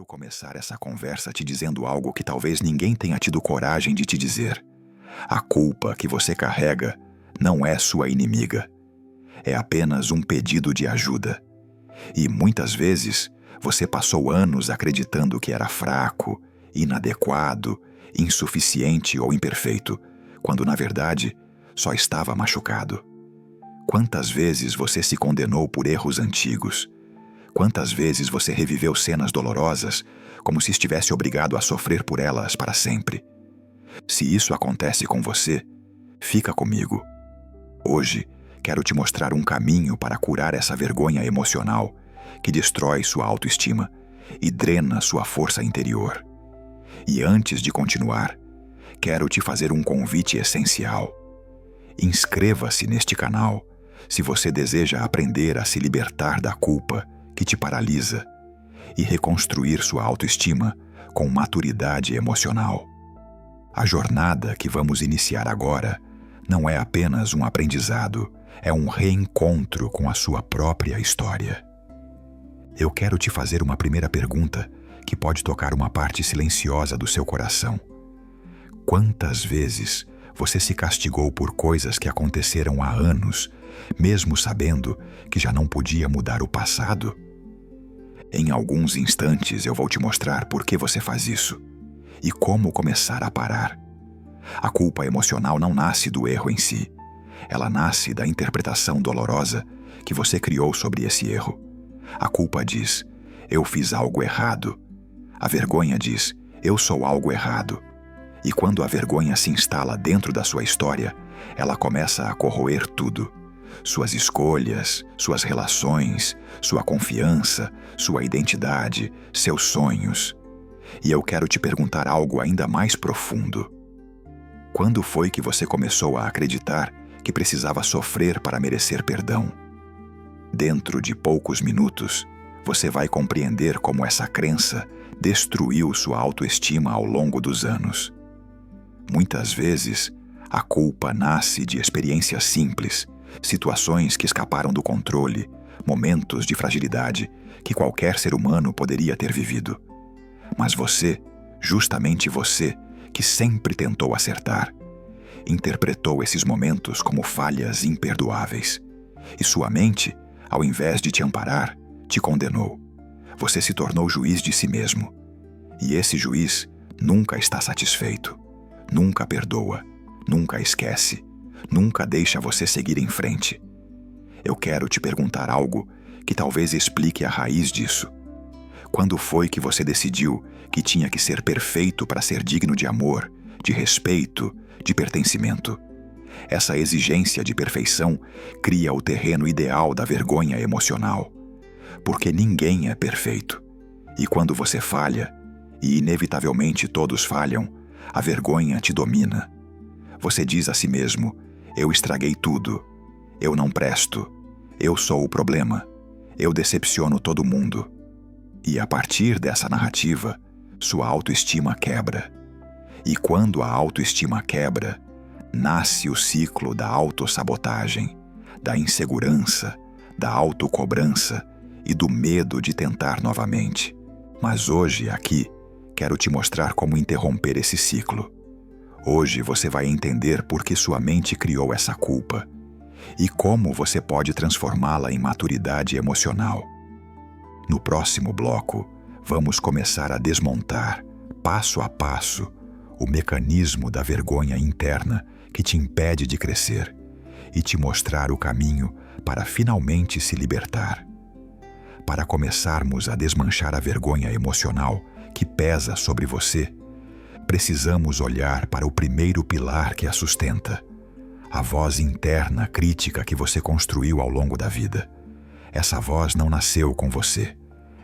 Quero começar essa conversa te dizendo algo que talvez ninguém tenha tido coragem de te dizer. A culpa que você carrega não é sua inimiga. É apenas um pedido de ajuda. E muitas vezes você passou anos acreditando que era fraco, inadequado, insuficiente ou imperfeito, quando na verdade só estava machucado. Quantas vezes você se condenou por erros antigos? Quantas vezes você reviveu cenas dolorosas, como se estivesse obrigado a sofrer por elas para sempre? Se isso acontece com você, fica comigo. Hoje, quero te mostrar um caminho para curar essa vergonha emocional que destrói sua autoestima e drena sua força interior. E antes de continuar, quero te fazer um convite essencial. Inscreva-se neste canal se você deseja aprender a se libertar da culpa que te paralisa e reconstruir sua autoestima com maturidade emocional. A jornada que vamos iniciar agora não é apenas um aprendizado, é um reencontro com a sua própria história. Eu quero te fazer uma primeira pergunta que pode tocar uma parte silenciosa do seu coração. Quantas vezes você se castigou por coisas que aconteceram há anos, mesmo sabendo que já não podia mudar o passado? Em alguns instantes eu vou te mostrar por que você faz isso e como começar a parar. A culpa emocional não nasce do erro em si. Ela nasce da interpretação dolorosa que você criou sobre esse erro. A culpa diz, eu fiz algo errado. A vergonha diz, eu sou algo errado. E quando a vergonha se instala dentro da sua história, ela começa a corroer tudo. Suas escolhas, suas relações, sua confiança, sua identidade, seus sonhos. E eu quero te perguntar algo ainda mais profundo. Quando foi que você começou a acreditar que precisava sofrer para merecer perdão? Dentro de poucos minutos, você vai compreender como essa crença destruiu sua autoestima ao longo dos anos. Muitas vezes, a culpa nasce de experiências simples, situações que escaparam do controle, momentos de fragilidade que qualquer ser humano poderia ter vivido. Mas você, justamente você, que sempre tentou acertar, interpretou esses momentos como falhas imperdoáveis. E sua mente, ao invés de te amparar, te condenou. Você se tornou juiz de si mesmo. E esse juiz nunca está satisfeito, nunca perdoa, nunca esquece, nunca deixa você seguir em frente. Eu quero te perguntar algo que talvez explique a raiz disso. Quando foi que você decidiu que tinha que ser perfeito para ser digno de amor, de respeito, de pertencimento? Essa exigência de perfeição cria o terreno ideal da vergonha emocional. Porque ninguém é perfeito. E quando você falha, e inevitavelmente todos falham, a vergonha te domina. Você diz a si mesmo, eu estraguei tudo, eu não presto, eu sou o problema, eu decepciono todo mundo. E a partir dessa narrativa, sua autoestima quebra. E quando a autoestima quebra, nasce o ciclo da autossabotagem, da insegurança, da autocobrança e do medo de tentar novamente. Mas hoje, aqui, quero te mostrar como interromper esse ciclo. Hoje você vai entender por que sua mente criou essa culpa e como você pode transformá-la em maturidade emocional. No próximo bloco, vamos começar a desmontar, passo a passo, o mecanismo da vergonha interna que te impede de crescer e te mostrar o caminho para finalmente se libertar. Para começarmos a desmanchar a vergonha emocional que pesa sobre você, precisamos olhar para o primeiro pilar que a sustenta, a voz interna crítica que você construiu ao longo da vida. Essa voz não nasceu com você.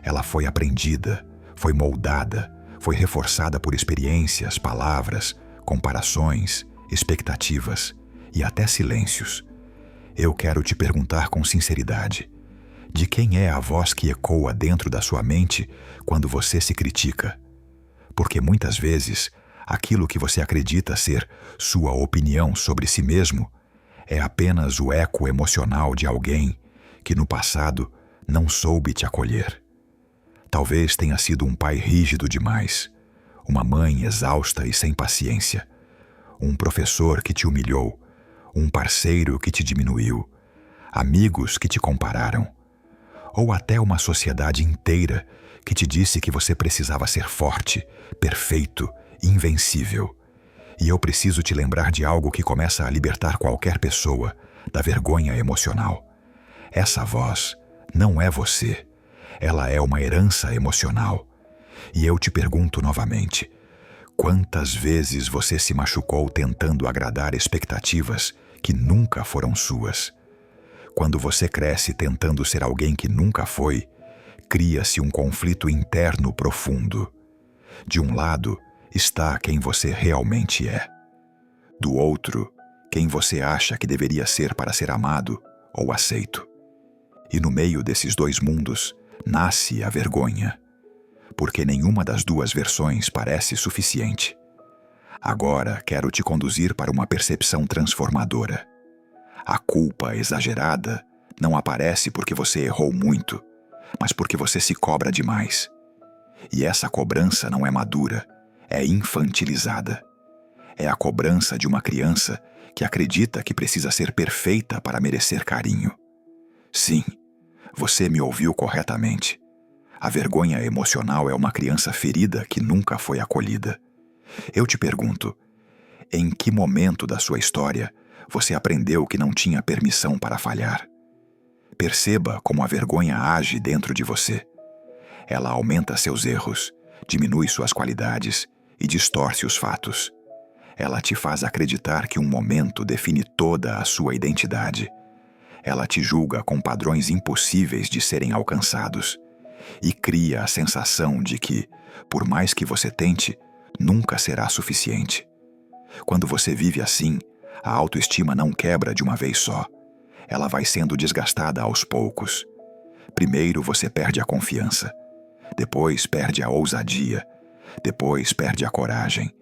Ela foi aprendida, foi moldada, foi reforçada por experiências, palavras, comparações, expectativas e até silêncios. Eu quero te perguntar com sinceridade, de quem é a voz que ecoa dentro da sua mente quando você se critica? Porque muitas vezes, aquilo que você acredita ser sua opinião sobre si mesmo é apenas o eco emocional de alguém que no passado não soube te acolher. Talvez tenha sido um pai rígido demais, uma mãe exausta e sem paciência, um professor que te humilhou, um parceiro que te diminuiu, amigos que te compararam, ou até uma sociedade inteira que te disse que você precisava ser forte, perfeito, invencível. E eu preciso te lembrar de algo que começa a libertar qualquer pessoa da vergonha emocional. Essa voz não é você. Ela é uma herança emocional. E eu te pergunto novamente, quantas vezes você se machucou tentando agradar expectativas que nunca foram suas? Quando você cresce tentando ser alguém que nunca foi, cria-se um conflito interno profundo. De um lado está quem você realmente é. Do outro, quem você acha que deveria ser para ser amado ou aceito. E no meio desses dois mundos, nasce a vergonha, porque nenhuma das duas versões parece suficiente. Agora quero te conduzir para uma percepção transformadora. A culpa exagerada não aparece porque você errou muito, mas porque você se cobra demais. E essa cobrança não é madura, é infantilizada. É a cobrança de uma criança que acredita que precisa ser perfeita para merecer carinho. Sim, você me ouviu corretamente. A vergonha emocional é uma criança ferida que nunca foi acolhida. Eu te pergunto, em que momento da sua história você aprendeu que não tinha permissão para falhar? Perceba como a vergonha age dentro de você. Ela aumenta seus erros, diminui suas qualidades e distorce os fatos. Ela te faz acreditar que um momento define toda a sua identidade. Ela te julga com padrões impossíveis de serem alcançados e cria a sensação de que, por mais que você tente, nunca será suficiente. Quando você vive assim, a autoestima não quebra de uma vez só. Ela vai sendo desgastada aos poucos. Primeiro você perde a confiança, depois perde a ousadia, depois perde a coragem,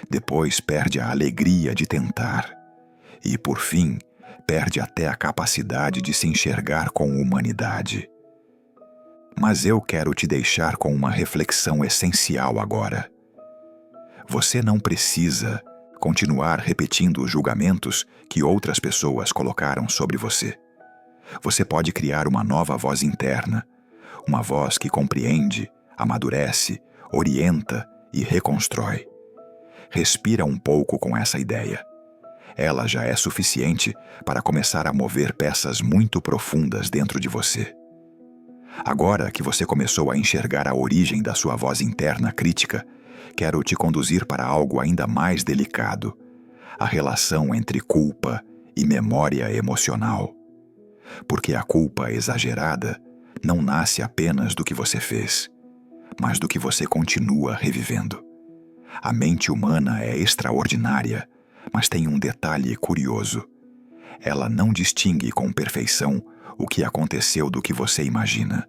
depois perde a alegria de tentar e, por fim, perde até a capacidade de se enxergar com humanidade. Mas eu quero te deixar com uma reflexão essencial agora. Você não precisa continuar repetindo os julgamentos que outras pessoas colocaram sobre você. Você pode criar uma nova voz interna, uma voz que compreende, amadurece, orienta e reconstrói. Respira um pouco com essa ideia. Ela já é suficiente para começar a mover peças muito profundas dentro de você. Agora que você começou a enxergar a origem da sua voz interna crítica, quero te conduzir para algo ainda mais delicado: a relação entre culpa e memória emocional. Porque a culpa exagerada não nasce apenas do que você fez, mas do que você continua revivendo. A mente humana é extraordinária, mas tem um detalhe curioso. Ela não distingue com perfeição o que aconteceu do que você imagina.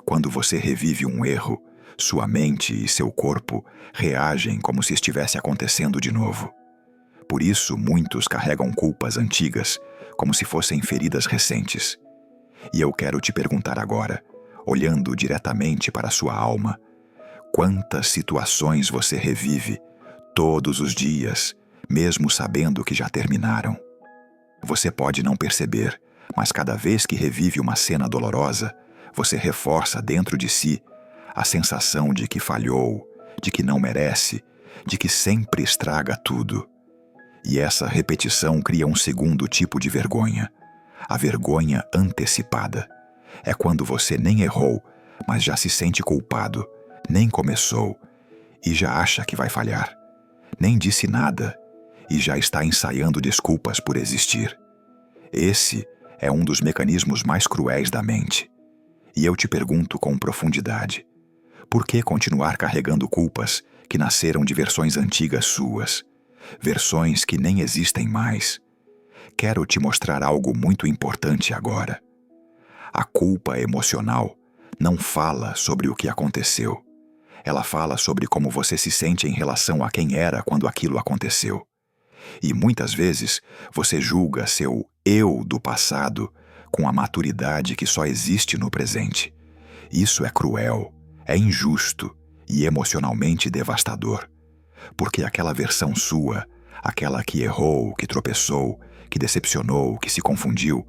Quando você revive um erro, sua mente e seu corpo reagem como se estivesse acontecendo de novo. Por isso, muitos carregam culpas antigas, como se fossem feridas recentes. E eu quero te perguntar agora, olhando diretamente para sua alma, quantas situações você revive todos os dias, mesmo sabendo que já terminaram? Você pode não perceber, mas cada vez que revive uma cena dolorosa, você reforça dentro de si a sensação de que falhou, de que não merece, de que sempre estraga tudo. E essa repetição cria um segundo tipo de vergonha, a vergonha antecipada. É quando você nem errou, mas já se sente culpado, nem começou e já acha que vai falhar. Nem disse nada e já está ensaiando desculpas por existir. Esse é um dos mecanismos mais cruéis da mente. E eu te pergunto com profundidade, por que continuar carregando culpas que nasceram de versões antigas suas, versões que nem existem mais? Quero te mostrar algo muito importante agora. A culpa emocional não fala sobre o que aconteceu. Ela fala sobre como você se sente em relação a quem era quando aquilo aconteceu. E muitas vezes você julga seu eu do passado com a maturidade que só existe no presente. Isso é cruel, É injusto e emocionalmente devastador, porque aquela versão sua, aquela que errou, que tropeçou, que decepcionou, que se confundiu,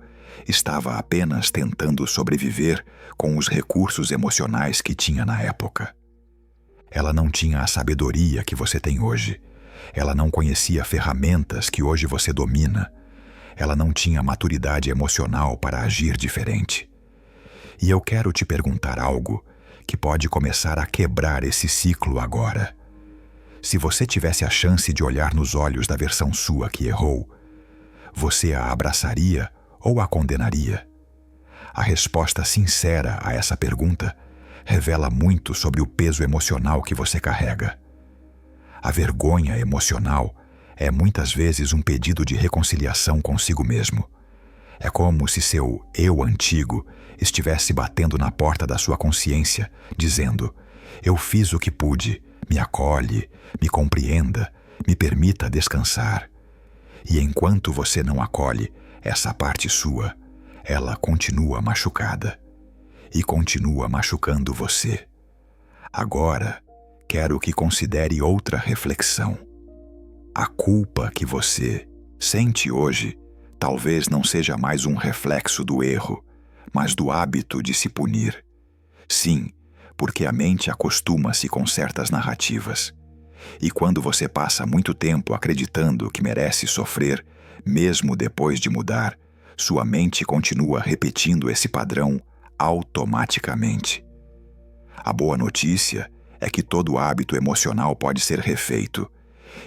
estava apenas tentando sobreviver com os recursos emocionais que tinha na época. Ela não tinha a sabedoria que você tem hoje. Ela não conhecia ferramentas que hoje você domina. Ela não tinha maturidade emocional para agir diferente. E eu quero te perguntar algo que pode começar a quebrar esse ciclo agora. Se você tivesse a chance de olhar nos olhos da versão sua que errou, você a abraçaria ou a condenaria? A resposta sincera a essa pergunta revela muito sobre o peso emocional que você carrega. A vergonha emocional é muitas vezes um pedido de reconciliação consigo mesmo. É como se seu eu antigo estivesse batendo na porta da sua consciência, dizendo: eu fiz o que pude, me acolhe, me compreenda, me permita descansar. E enquanto você não acolhe essa parte sua, ela continua machucada e continua machucando você. Agora, quero que considere outra reflexão. A culpa que você sente hoje talvez não seja mais um reflexo do erro, mas do hábito de se punir. Sim, porque a mente acostuma-se com certas narrativas. E quando você passa muito tempo acreditando que merece sofrer, mesmo depois de mudar, sua mente continua repetindo esse padrão automaticamente. A boa notícia é que todo hábito emocional pode ser refeito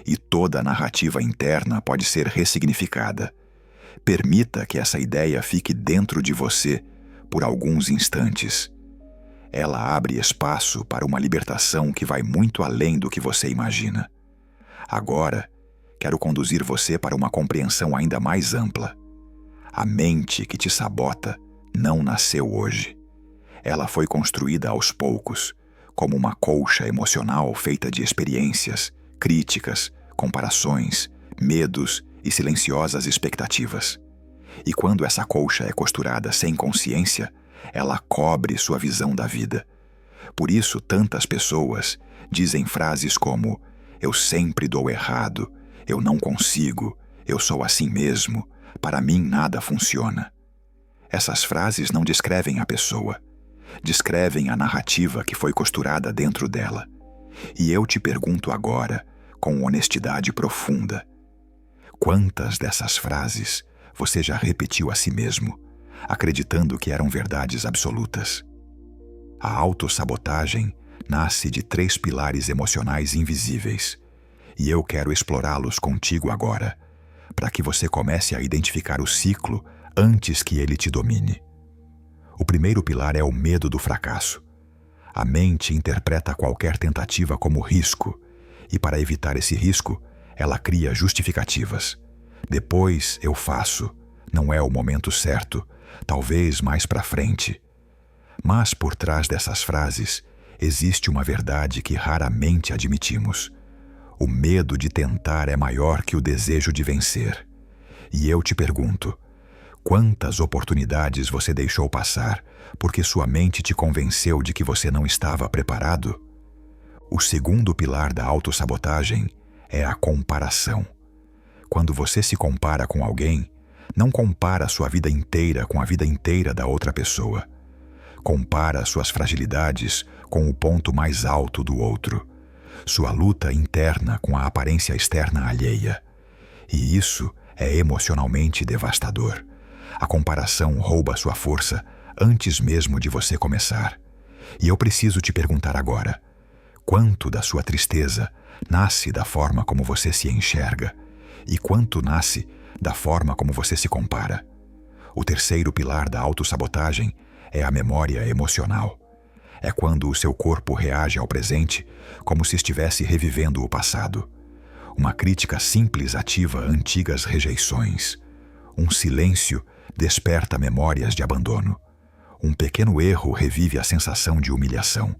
e toda narrativa interna pode ser ressignificada. Permita que essa ideia fique dentro de você por alguns instantes. Ela abre espaço para uma libertação que vai muito além do que você imagina. Agora, quero conduzir você para uma compreensão ainda mais ampla. A mente que te sabota não nasceu hoje. Ela foi construída aos poucos, como uma colcha emocional feita de experiências, críticas, comparações, medos e silenciosas expectativas. E quando essa colcha é costurada sem consciência, ela cobre sua visão da vida. Por isso, tantas pessoas dizem frases como: eu sempre dou errado, eu não consigo, eu sou assim mesmo, para mim nada funciona. Essas frases não descrevem a pessoa, descrevem a narrativa que foi costurada dentro dela. E eu te pergunto agora, com honestidade profunda: quantas dessas frases você já repetiu a si mesmo, acreditando que eram verdades absolutas? A autossabotagem nasce de 3 pilares emocionais invisíveis, e eu quero explorá-los contigo agora, para que você comece a identificar o ciclo antes que ele te domine. O primeiro pilar é o medo do fracasso. A mente interpreta qualquer tentativa como risco, e para evitar esse risco, ela cria justificativas. Depois eu faço, não é o momento certo, talvez mais para frente. Mas por trás dessas frases, existe uma verdade que raramente admitimos. O medo de tentar é maior que o desejo de vencer. E eu te pergunto: quantas oportunidades você deixou passar porque sua mente te convenceu de que você não estava preparado? O segundo pilar da autossabotagem é a comparação. Quando você se compara com alguém, não compara sua vida inteira com a vida inteira da outra pessoa. Compara suas fragilidades com o ponto mais alto do outro, sua luta interna com a aparência externa alheia. E isso é emocionalmente devastador. A comparação rouba sua força antes mesmo de você começar. E eu preciso te perguntar agora: quanto da sua tristeza nasce da forma como você se enxerga? E quanto nasce da forma como você se compara? O terceiro pilar da autossabotagem é a memória emocional. É quando o seu corpo reage ao presente como se estivesse revivendo o passado. Uma crítica simples ativa antigas rejeições. Um silêncio desperta memórias de abandono. Um pequeno erro revive a sensação de humilhação.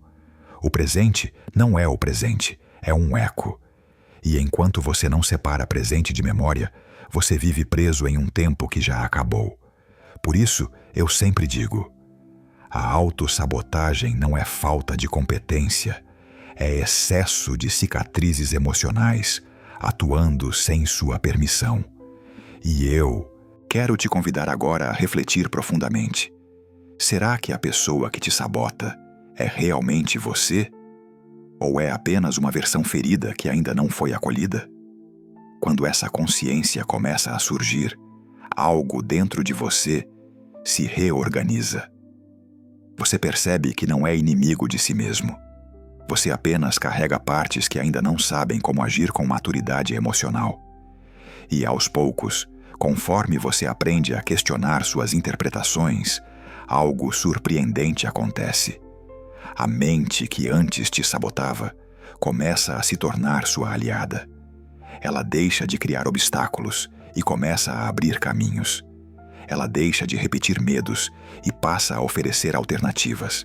O presente não é o presente, é um eco. E enquanto você não separa presente de memória, você vive preso em um tempo que já acabou. Por isso, eu sempre digo: A autossabotagem não é falta de competência, é excesso de cicatrizes emocionais atuando sem sua permissão. E eu quero te convidar agora a refletir profundamente. Será que a pessoa que te sabota é realmente você? Ou é apenas uma versão ferida que ainda não foi acolhida? Quando essa consciência começa a surgir, algo dentro de você se reorganiza. Você percebe que não é inimigo de si mesmo. Você apenas carrega partes que ainda não sabem como agir com maturidade emocional. E aos poucos, conforme você aprende a questionar suas interpretações, algo surpreendente acontece. A mente que antes te sabotava começa a se tornar sua aliada. Ela deixa de criar obstáculos e começa a abrir caminhos. Ela deixa de repetir medos e passa a oferecer alternativas.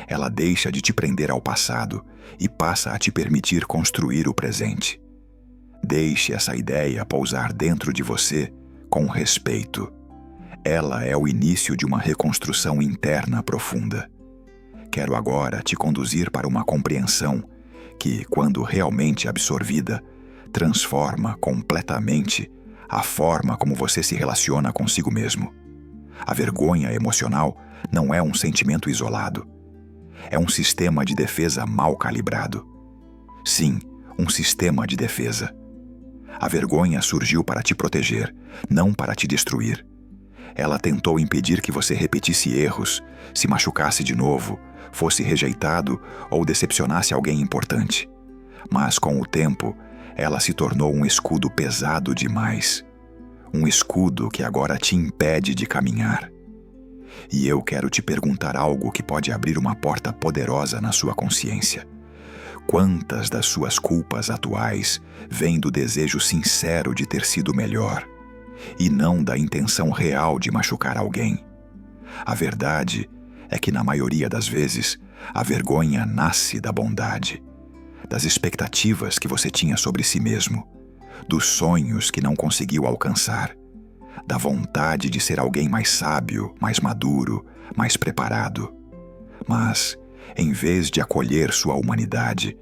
Ela deixa de te prender ao passado e passa a te permitir construir o presente. Deixe essa ideia pousar dentro de você com respeito. Ela é o início de uma reconstrução interna profunda. Quero agora te conduzir para uma compreensão que, quando realmente absorvida, transforma completamente a forma como você se relaciona consigo mesmo. A vergonha emocional não é um sentimento isolado. É um sistema de defesa mal calibrado. Sim, um sistema de defesa. A vergonha surgiu para te proteger, não para te destruir. Ela tentou impedir que você repetisse erros, se machucasse de novo, fosse rejeitado ou decepcionasse alguém importante. Mas, com o tempo, ela se tornou um escudo pesado demais. Um escudo que agora te impede de caminhar. E eu quero te perguntar algo que pode abrir uma porta poderosa na sua consciência. Quantas das suas culpas atuais vêm do desejo sincero de ter sido melhor, e não da intenção real de machucar alguém? A verdade é que, na maioria das vezes, a vergonha nasce da bondade, das expectativas que você tinha sobre si mesmo, dos sonhos que não conseguiu alcançar, da vontade de ser alguém mais sábio, mais maduro, mais preparado. Mas, em vez de acolher sua humanidade,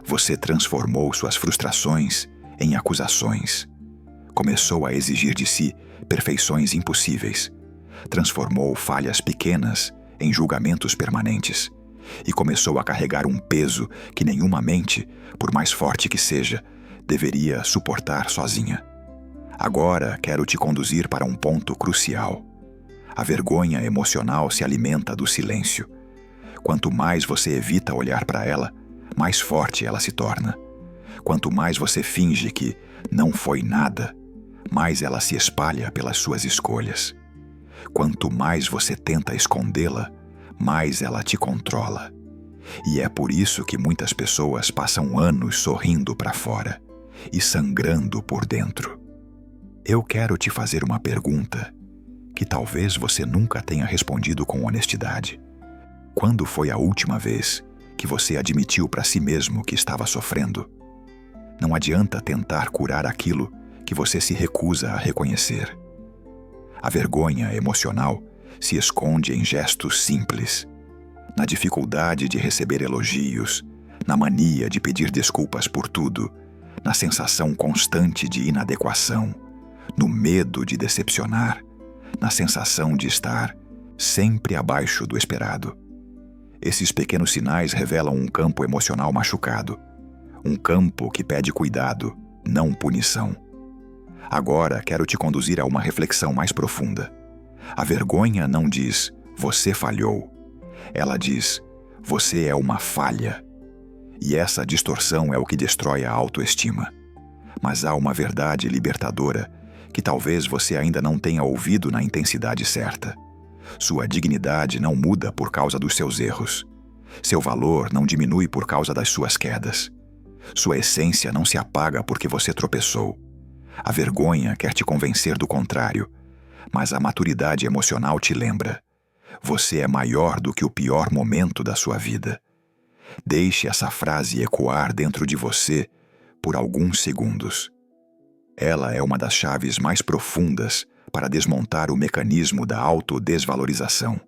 você transformou suas frustrações em acusações. Começou a exigir de si perfeições impossíveis. Transformou falhas pequenas em julgamentos permanentes. E começou a carregar um peso que nenhuma mente, por mais forte que seja, deveria suportar sozinha. Agora quero te conduzir para um ponto crucial. A vergonha emocional se alimenta do silêncio. Quanto mais você evita olhar para ela, mais forte ela se torna. Quanto mais você finge que não foi nada, mais ela se espalha pelas suas escolhas. Quanto mais você tenta escondê-la, mais ela te controla. E é por isso que muitas pessoas passam anos sorrindo para fora e sangrando por dentro. Eu quero te fazer uma pergunta que talvez você nunca tenha respondido com honestidade. Quando foi a última vez que você admitiu para si mesmo que estava sofrendo? Não adianta tentar curar aquilo que você se recusa a reconhecer. A vergonha emocional se esconde em gestos simples, na dificuldade de receber elogios, na mania de pedir desculpas por tudo, na sensação constante de inadequação, no medo de decepcionar, na sensação de estar sempre abaixo do esperado. Esses pequenos sinais revelam um campo emocional machucado, um campo que pede cuidado, não punição. Agora quero te conduzir a uma reflexão mais profunda. A vergonha não diz, você falhou. Ela diz, você é uma falha. E essa distorção é o que destrói a autoestima. Mas há uma verdade libertadora que talvez você ainda não tenha ouvido na intensidade certa. Sua dignidade não muda por causa dos seus erros. Seu valor não diminui por causa das suas quedas. Sua essência não se apaga porque você tropeçou. A vergonha quer te convencer do contrário, mas a maturidade emocional te lembra. Você é maior do que o pior momento da sua vida. Deixe essa frase ecoar dentro de você por alguns segundos. Ela é uma das chaves mais profundas para desmontar o mecanismo da autodesvalorização.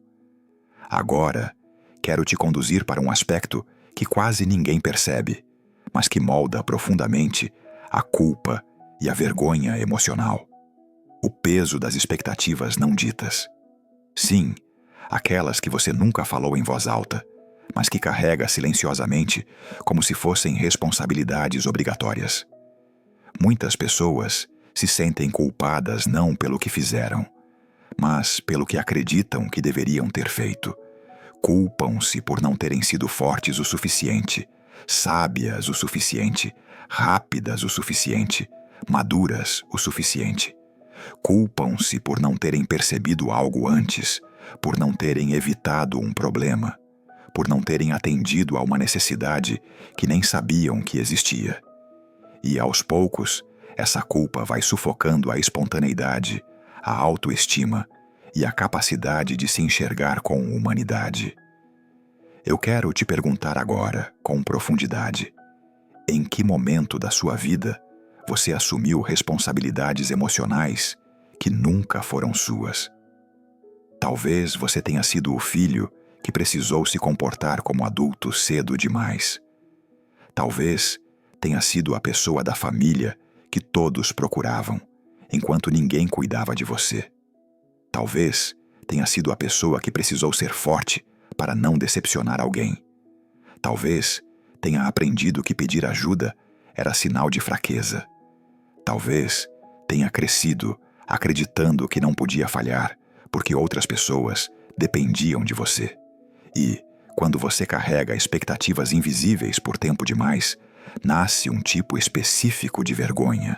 Agora, quero te conduzir para um aspecto que quase ninguém percebe, mas que molda profundamente a culpa e a vergonha emocional. O peso das expectativas não ditas. Sim, aquelas que você nunca falou em voz alta, mas que carrega silenciosamente como se fossem responsabilidades obrigatórias. Muitas pessoas se sentem culpadas não pelo que fizeram, mas pelo que acreditam que deveriam ter feito. Culpam-se por não terem sido fortes o suficiente, sábias o suficiente, rápidas o suficiente, maduras o suficiente. Culpam-se por não terem percebido algo antes, por não terem evitado um problema, por não terem atendido a uma necessidade que nem sabiam que existia. E aos poucos, essa culpa vai sufocando a espontaneidade, a autoestima e a capacidade de se enxergar com humanidade. Eu quero te perguntar agora, com profundidade, em que momento da sua vida você assumiu responsabilidades emocionais que nunca foram suas? Talvez você tenha sido o filho que precisou se comportar como adulto cedo demais. Talvez tenha sido a pessoa da família que todos procuravam, enquanto ninguém cuidava de você. Talvez tenha sido a pessoa que precisou ser forte para não decepcionar alguém. Talvez tenha aprendido que pedir ajuda era sinal de fraqueza. Talvez tenha crescido acreditando que não podia falhar porque outras pessoas dependiam de você. E, quando você carrega expectativas invisíveis por tempo demais, nasce um tipo específico de vergonha.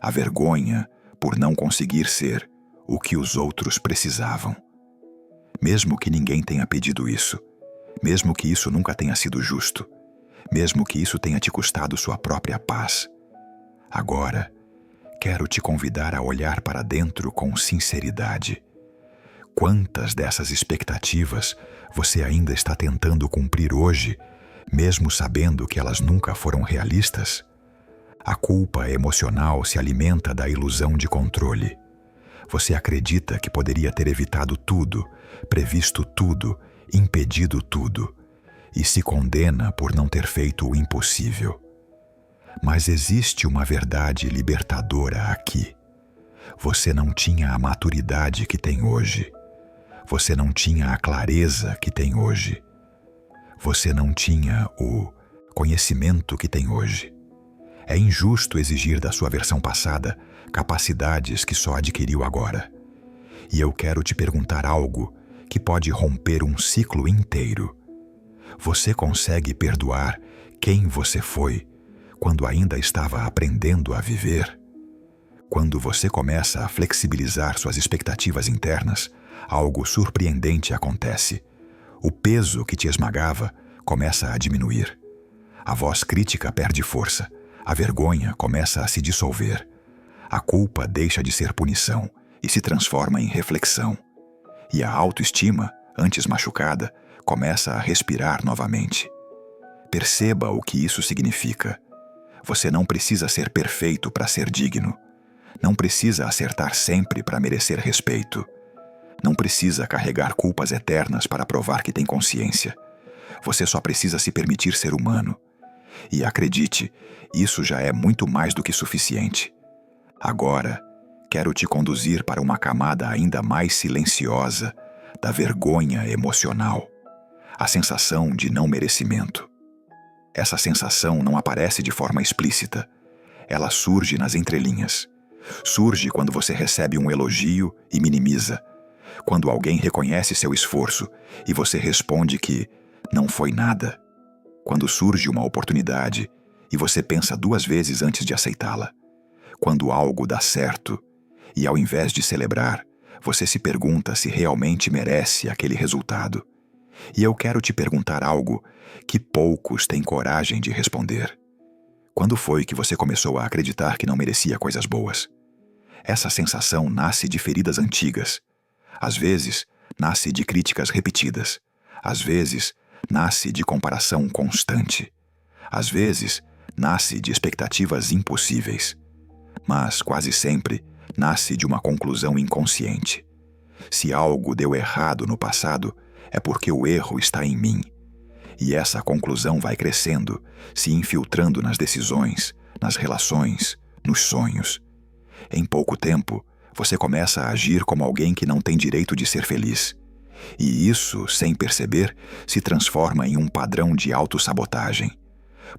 A vergonha por não conseguir ser o que os outros precisavam. Mesmo que ninguém tenha pedido isso, mesmo que isso nunca tenha sido justo, mesmo que isso tenha te custado sua própria paz. Agora, quero te convidar a olhar para dentro com sinceridade. Quantas dessas expectativas você ainda está tentando cumprir hoje, mesmo sabendo que elas nunca foram realistas? A culpa emocional se alimenta da ilusão de controle. Você acredita que poderia ter evitado tudo, previsto tudo, impedido tudo, e se condena por não ter feito o impossível. Mas existe uma verdade libertadora aqui. Você não tinha a maturidade que tem hoje. Você não tinha a clareza que tem hoje. Você não tinha o conhecimento que tem hoje. É injusto exigir da sua versão passada capacidades que só adquiriu agora. E eu quero te perguntar algo que pode romper um ciclo inteiro. Você consegue perdoar quem você foi quando ainda estava aprendendo a viver? Quando você começa a flexibilizar suas expectativas internas, algo surpreendente acontece. O peso que te esmagava começa a diminuir. A voz crítica perde força. A vergonha começa a se dissolver. A culpa deixa de ser punição e se transforma em reflexão. E a autoestima, antes machucada, começa a respirar novamente. Perceba o que isso significa. Você não precisa ser perfeito para ser digno. Não precisa acertar sempre para merecer respeito. Não precisa carregar culpas eternas para provar que tem consciência. Você só precisa se permitir ser humano. E acredite, isso já é muito mais do que suficiente. Agora, quero te conduzir para uma camada ainda mais silenciosa da vergonha emocional. A sensação de não merecimento. Essa sensação não aparece de forma explícita. Ela surge nas entrelinhas. Surge quando você recebe um elogio e minimiza. Quando alguém reconhece seu esforço e você responde que não foi nada. Quando surge uma oportunidade e você pensa 2 vezes antes de aceitá-la. Quando algo dá certo e, ao invés de celebrar, você se pergunta se realmente merece aquele resultado. E eu quero te perguntar algo que poucos têm coragem de responder. Quando foi que você começou a acreditar que não merecia coisas boas? Essa sensação nasce de feridas antigas. Às vezes, nasce de críticas repetidas. Às vezes, nasce de comparação constante. Às vezes, nasce de expectativas impossíveis. Mas, quase sempre, nasce de uma conclusão inconsciente. Se algo deu errado no passado, é porque o erro está em mim. E essa conclusão vai crescendo, se infiltrando nas decisões, nas relações, nos sonhos. Em pouco tempo, você começa a agir como alguém que não tem direito de ser feliz. E isso, sem perceber, se transforma em um padrão de autossabotagem.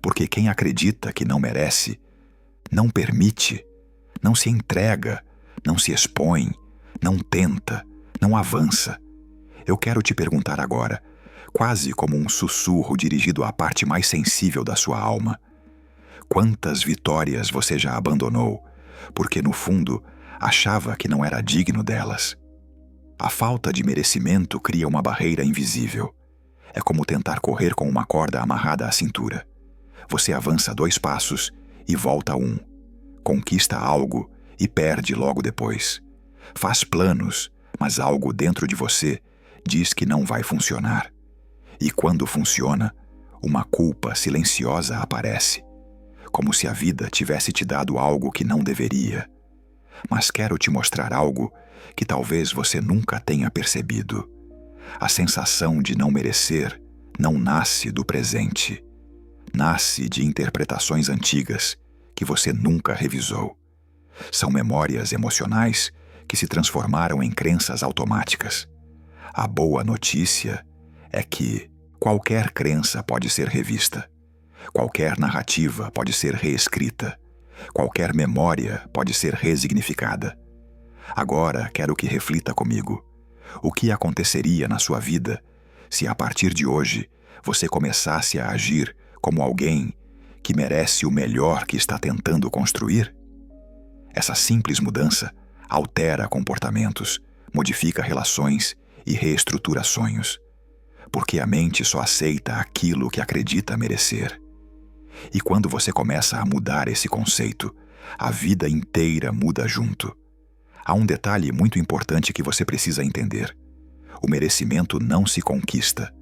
Porque quem acredita que não merece, não permite, não se entrega, não se expõe, não tenta, não avança. Eu quero te perguntar agora, quase como um sussurro dirigido à parte mais sensível da sua alma: quantas vitórias você já abandonou, porque no fundo achava que não era digno delas? A falta de merecimento cria uma barreira invisível. É como tentar correr com uma corda amarrada à cintura. Você avança 2 passos e volta 1. Conquista algo e perde logo depois. Faz planos, mas algo dentro de você diz que não vai funcionar. E quando funciona, uma culpa silenciosa aparece, como se a vida tivesse te dado algo que não deveria. Mas quero te mostrar algo que talvez você nunca tenha percebido. A sensação de não merecer não nasce do presente. Nasce de interpretações antigas que você nunca revisou. São memórias emocionais que se transformaram em crenças automáticas. A boa notícia é que qualquer crença pode ser revista. Qualquer narrativa pode ser reescrita. Qualquer memória pode ser resignificada. Agora quero que reflita comigo. O que aconteceria na sua vida se a partir de hoje você começasse a agir como alguém que merece o melhor que está tentando construir? Essa simples mudança altera comportamentos, modifica relações e reestrutura sonhos, porque a mente só aceita aquilo que acredita merecer. E quando você começa a mudar esse conceito, a vida inteira muda junto. Há um detalhe muito importante que você precisa entender. O merecimento não se conquista.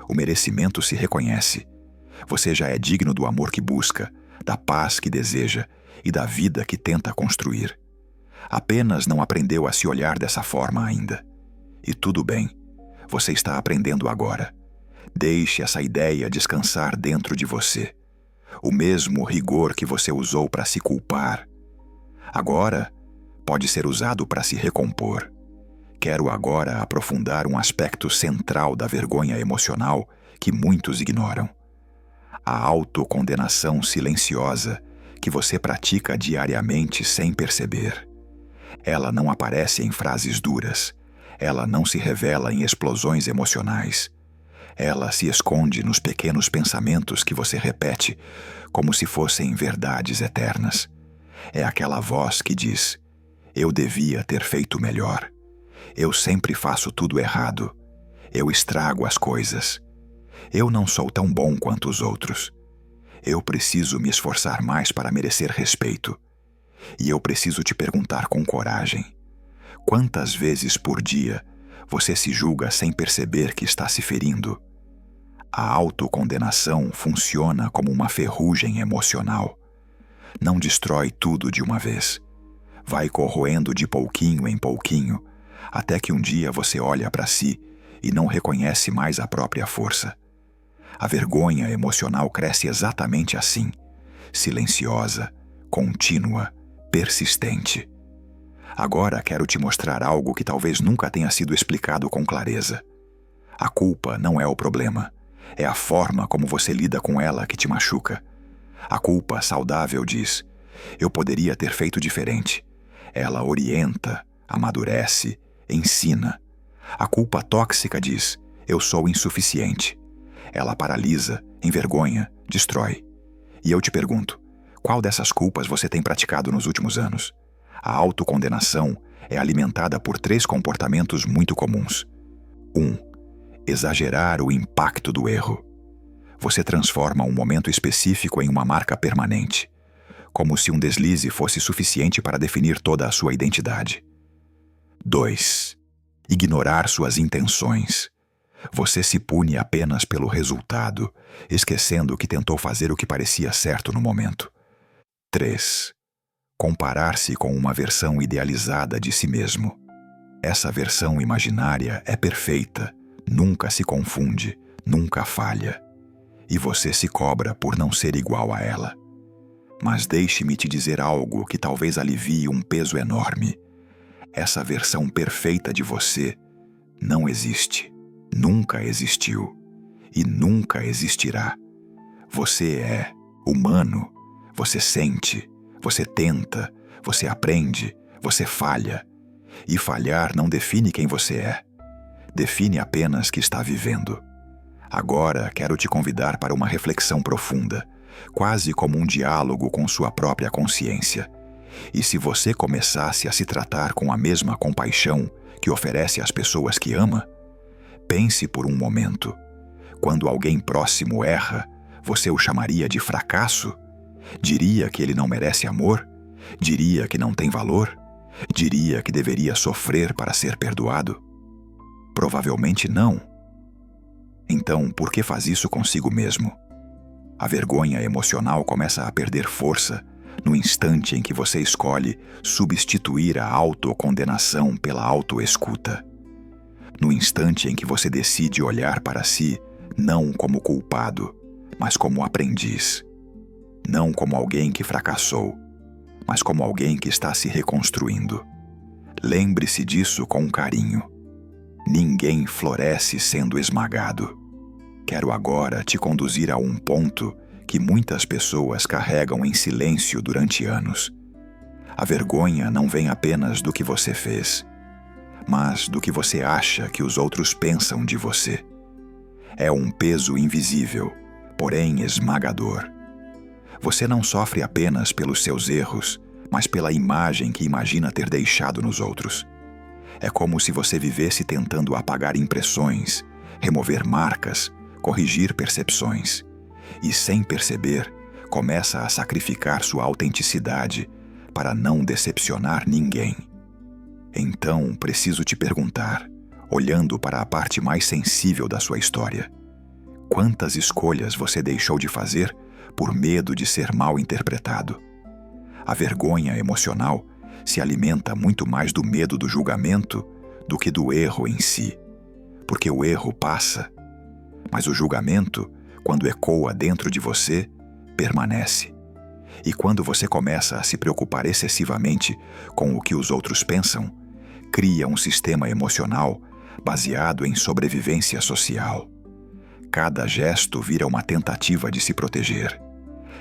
O merecimento se reconhece. Você já é digno do amor que busca, da paz que deseja e da vida que tenta construir. Apenas não aprendeu a se olhar dessa forma ainda. E tudo bem, você está aprendendo agora. Deixe essa ideia descansar dentro de você. O mesmo rigor que você usou para se culpar, agora pode ser usado para se recompor. Quero agora aprofundar um aspecto central da vergonha emocional que muitos ignoram: a autocondenação silenciosa que você pratica diariamente sem perceber. Ela não aparece em frases duras, ela não se revela em explosões emocionais. Ela se esconde nos pequenos pensamentos que você repete como se fossem verdades eternas. É aquela voz que diz: eu devia ter feito melhor. Eu sempre faço tudo errado. Eu estrago as coisas. Eu não sou tão bom quanto os outros. Eu preciso me esforçar mais para merecer respeito. E eu preciso te perguntar com coragem: quantas vezes por dia você se julga sem perceber que está se ferindo? A autocondenação funciona como uma ferrugem emocional. Não destrói tudo de uma vez. Vai corroendo de pouquinho em pouquinho, até que um dia você olha para si e não reconhece mais a própria força. A vergonha emocional cresce exatamente assim, silenciosa, contínua, persistente. Agora quero te mostrar algo que talvez nunca tenha sido explicado com clareza. A culpa não é o problema. É a forma como você lida com ela que te machuca. A culpa saudável diz: eu poderia ter feito diferente. Ela orienta, amadurece, ensina. A culpa tóxica diz: eu sou insuficiente. Ela paralisa, envergonha, destrói. E eu te pergunto: qual dessas culpas você tem praticado nos últimos anos? A autocondenação é alimentada por 3 comportamentos muito comuns. 1. Exagerar o impacto do erro. Você transforma um momento específico em uma marca permanente, como se um deslize fosse suficiente para definir toda a sua identidade. 2. Ignorar suas intenções. Você se pune apenas pelo resultado, esquecendo que tentou fazer o que parecia certo no momento. 3. Comparar-se com uma versão idealizada de si mesmo. Essa versão imaginária é perfeita, nunca se confunde, nunca falha, e você se cobra por não ser igual a ela. Mas deixe-me te dizer algo que talvez alivie um peso enorme. Essa versão perfeita de você não existe, nunca existiu e nunca existirá. Você é humano, você sente, você tenta, você aprende, você falha. E falhar não define quem você é. Define apenas que está vivendo. Agora quero te convidar para uma reflexão profunda, quase como um diálogo com sua própria consciência. E se você começasse a se tratar com a mesma compaixão que oferece às pessoas que ama, pense por um momento. Quando alguém próximo erra, você o chamaria de fracasso? Diria que ele não merece amor? Diria que não tem valor? Diria que deveria sofrer para ser perdoado? Provavelmente não. Então, por que faz isso consigo mesmo? A vergonha emocional começa a perder força no instante em que você escolhe substituir a autocondenação pela autoescuta. No instante em que você decide olhar para si não como culpado, mas como aprendiz. Não como alguém que fracassou, mas como alguém que está se reconstruindo. Lembre-se disso com carinho. Ninguém floresce sendo esmagado. Quero agora te conduzir a um ponto que muitas pessoas carregam em silêncio durante anos. A vergonha não vem apenas do que você fez, mas do que você acha que os outros pensam de você. É um peso invisível, porém esmagador. Você não sofre apenas pelos seus erros, mas pela imagem que imagina ter deixado nos outros. É como se você vivesse tentando apagar impressões, remover marcas, corrigir percepções. E, sem perceber, começa a sacrificar sua autenticidade para não decepcionar ninguém. Então, preciso te perguntar, olhando para a parte mais sensível da sua história, quantas escolhas você deixou de fazer por medo de ser mal interpretado? A vergonha emocional se alimenta muito mais do medo do julgamento do que do erro em si, porque o erro passa, mas o julgamento, quando ecoa dentro de você, permanece. E quando você começa a se preocupar excessivamente com o que os outros pensam, cria um sistema emocional baseado em sobrevivência social. Cada gesto vira uma tentativa de se proteger.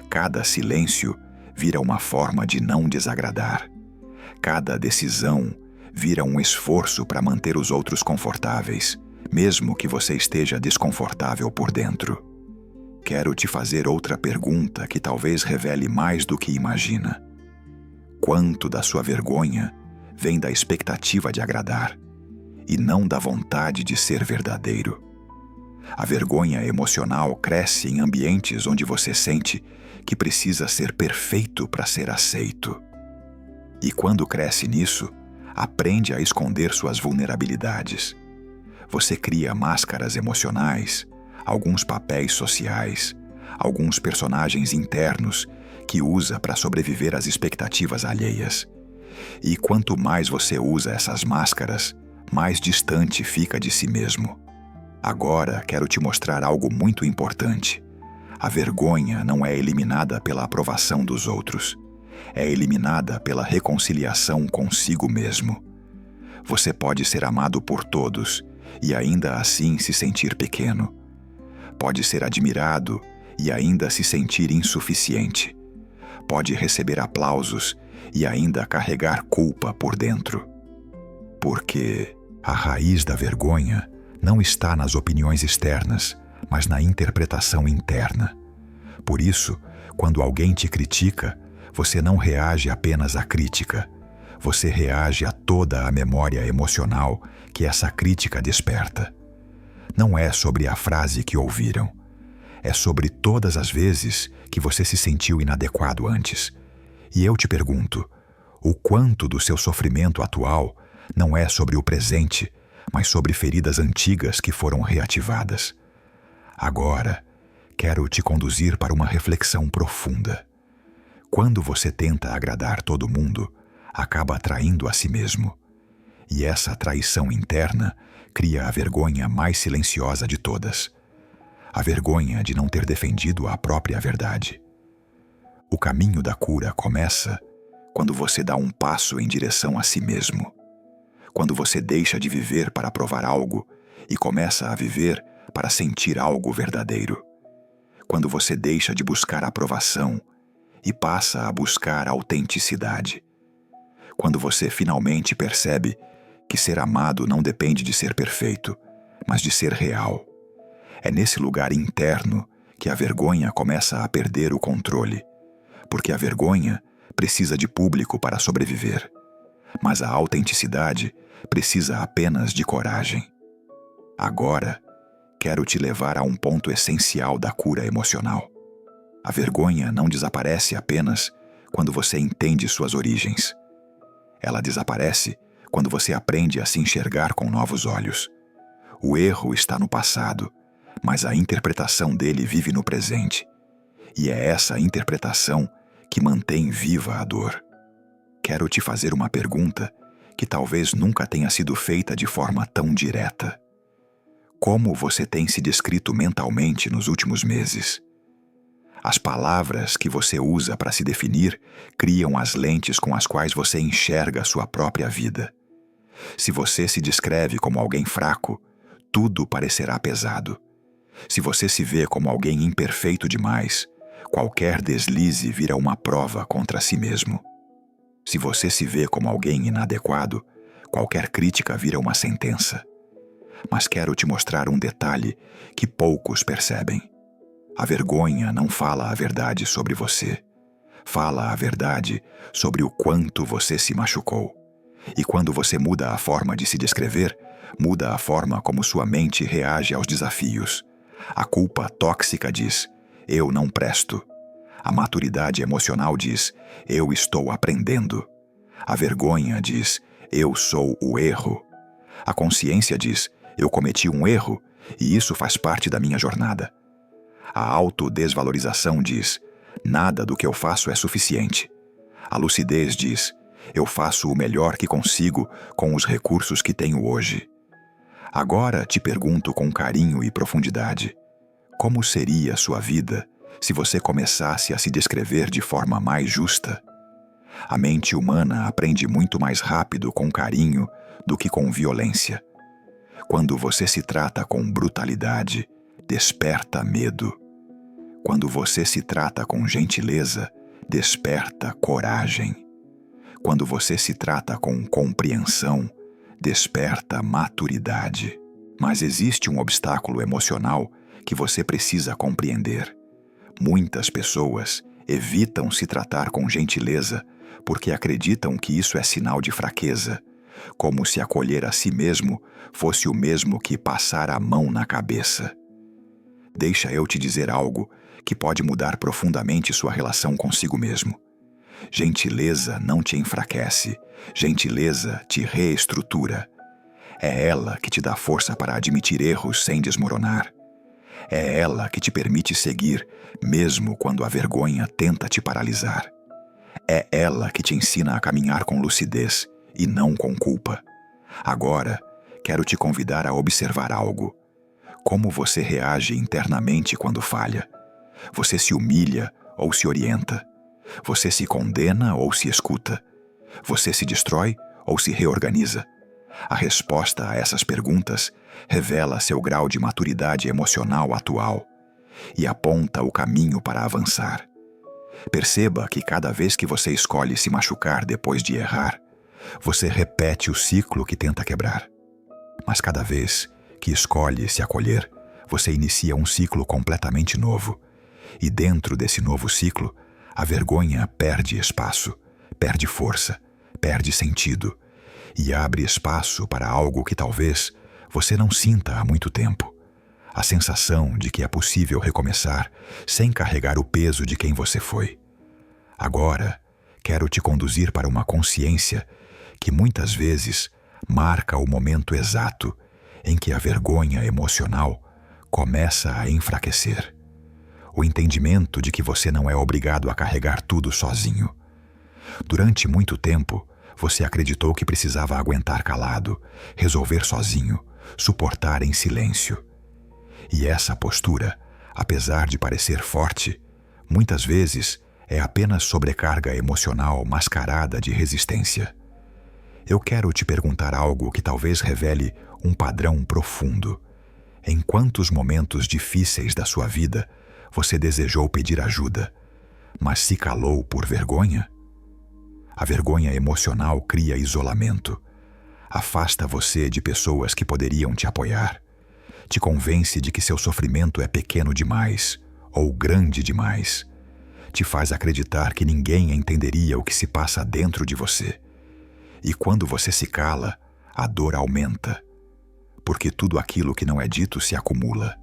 Cada silêncio vira uma forma de não desagradar. Cada decisão vira um esforço para manter os outros confortáveis, mesmo que você esteja desconfortável por dentro. Quero te fazer outra pergunta que talvez revele mais do que imagina. Quanto da sua vergonha vem da expectativa de agradar e não da vontade de ser verdadeiro? A vergonha emocional cresce em ambientes onde você sente que precisa ser perfeito para ser aceito. E quando cresce nisso, aprende a esconder suas vulnerabilidades. Você cria máscaras emocionais, alguns papéis sociais, alguns personagens internos que usa para sobreviver às expectativas alheias. E quanto mais você usa essas máscaras, mais distante fica de si mesmo. Agora quero te mostrar algo muito importante. A vergonha não é eliminada pela aprovação dos outros. É eliminada pela reconciliação consigo mesmo. Você pode ser amado por todos e ainda assim se sentir pequeno. Pode ser admirado e ainda se sentir insuficiente. Pode receber aplausos e ainda carregar culpa por dentro. Porque a raiz da vergonha não está nas opiniões externas, mas na interpretação interna. Por isso, quando alguém te critica, você não reage apenas à crítica. Você reage a toda a memória emocional que essa crítica desperta. Não é sobre a frase que ouviram. É sobre todas as vezes que você se sentiu inadequado antes. E eu te pergunto, o quanto do seu sofrimento atual não é sobre o presente, mas sobre feridas antigas que foram reativadas? Agora, quero te conduzir para uma reflexão profunda. Quando você tenta agradar todo mundo, acaba atraindo a si mesmo. E essa traição interna cria a vergonha mais silenciosa de todas. A vergonha de não ter defendido a própria verdade. O caminho da cura começa quando você dá um passo em direção a si mesmo. Quando você deixa de viver para provar algo e começa a viver para sentir algo verdadeiro. Quando você deixa de buscar aprovação e passa a buscar autenticidade. Quando você finalmente percebe que ser amado não depende de ser perfeito, mas de ser real. É nesse lugar interno que a vergonha começa a perder o controle, porque a vergonha precisa de público para sobreviver, mas a autenticidade precisa apenas de coragem. Agora, quero te levar a um ponto essencial da cura emocional. A vergonha não desaparece apenas quando você entende suas origens. Ela desaparece quando você aprende a se enxergar com novos olhos. O erro está no passado, mas a interpretação dele vive no presente. E é essa interpretação que mantém viva a dor. Quero te fazer uma pergunta que talvez nunca tenha sido feita de forma tão direta. Como você tem se descrito mentalmente nos últimos meses? As palavras que você usa para se definir criam as lentes com as quais você enxerga a sua própria vida. Se você se descreve como alguém fraco, tudo parecerá pesado. Se você se vê como alguém imperfeito demais, qualquer deslize vira uma prova contra si mesmo. Se você se vê como alguém inadequado, qualquer crítica vira uma sentença. Mas quero te mostrar um detalhe que poucos percebem. A vergonha não fala a verdade sobre você. Fala a verdade sobre o quanto você se machucou. E quando você muda a forma de se descrever, muda a forma como sua mente reage aos desafios. A culpa tóxica diz, eu não presto. A maturidade emocional diz, eu estou aprendendo. A vergonha diz, eu sou o erro. A consciência diz, eu cometi um erro e isso faz parte da minha jornada. A autodesvalorização diz, nada do que eu faço é suficiente. A lucidez diz, eu faço o melhor que consigo com os recursos que tenho hoje. Agora te pergunto com carinho e profundidade, como seria a sua vida se você começasse a se descrever de forma mais justa? A mente humana aprende muito mais rápido com carinho do que com violência. Quando você se trata com brutalidade, desperta medo. Quando você se trata com gentileza, desperta coragem. Quando você se trata com compreensão, desperta maturidade. Mas existe um obstáculo emocional que você precisa compreender. Muitas pessoas evitam se tratar com gentileza porque acreditam que isso é sinal de fraqueza, como se acolher a si mesmo fosse o mesmo que passar a mão na cabeça. Deixa eu te dizer algo que pode mudar profundamente sua relação consigo mesmo. Gentileza não te enfraquece, gentileza te reestrutura. É ela que te dá força para admitir erros sem desmoronar. É ela que te permite seguir, mesmo quando a vergonha tenta te paralisar. É ela que te ensina a caminhar com lucidez e não com culpa. Agora, quero te convidar a observar algo. Como você reage internamente quando falha? Você se humilha ou se orienta? Você se condena ou se escuta? Você se destrói ou se reorganiza? A resposta a essas perguntas revela seu grau de maturidade emocional atual e aponta o caminho para avançar. Perceba que cada vez que você escolhe se machucar depois de errar, você repete o ciclo que tenta quebrar. Mas cada vez que escolhe se acolher, você inicia um ciclo completamente novo. E dentro desse novo ciclo, a vergonha perde espaço, perde força, perde sentido e abre espaço para algo que talvez você não sinta há muito tempo. A sensação de que é possível recomeçar sem carregar o peso de quem você foi. Agora, quero te conduzir para uma consciência que muitas vezes marca o momento exato em que a vergonha emocional começa a enfraquecer. O entendimento de que você não é obrigado a carregar tudo sozinho. Durante muito tempo, você acreditou que precisava aguentar calado, resolver sozinho, suportar em silêncio. E essa postura, apesar de parecer forte, muitas vezes é apenas sobrecarga emocional mascarada de resistência. Eu quero te perguntar algo que talvez revele um padrão profundo. Em quantos momentos difíceis da sua vida você desejou pedir ajuda, mas se calou por vergonha? A vergonha emocional cria isolamento. Afasta você de pessoas que poderiam te apoiar. Te convence de que seu sofrimento é pequeno demais ou grande demais. Te faz acreditar que ninguém entenderia o que se passa dentro de você. E quando você se cala, a dor aumenta, porque tudo aquilo que não é dito se acumula.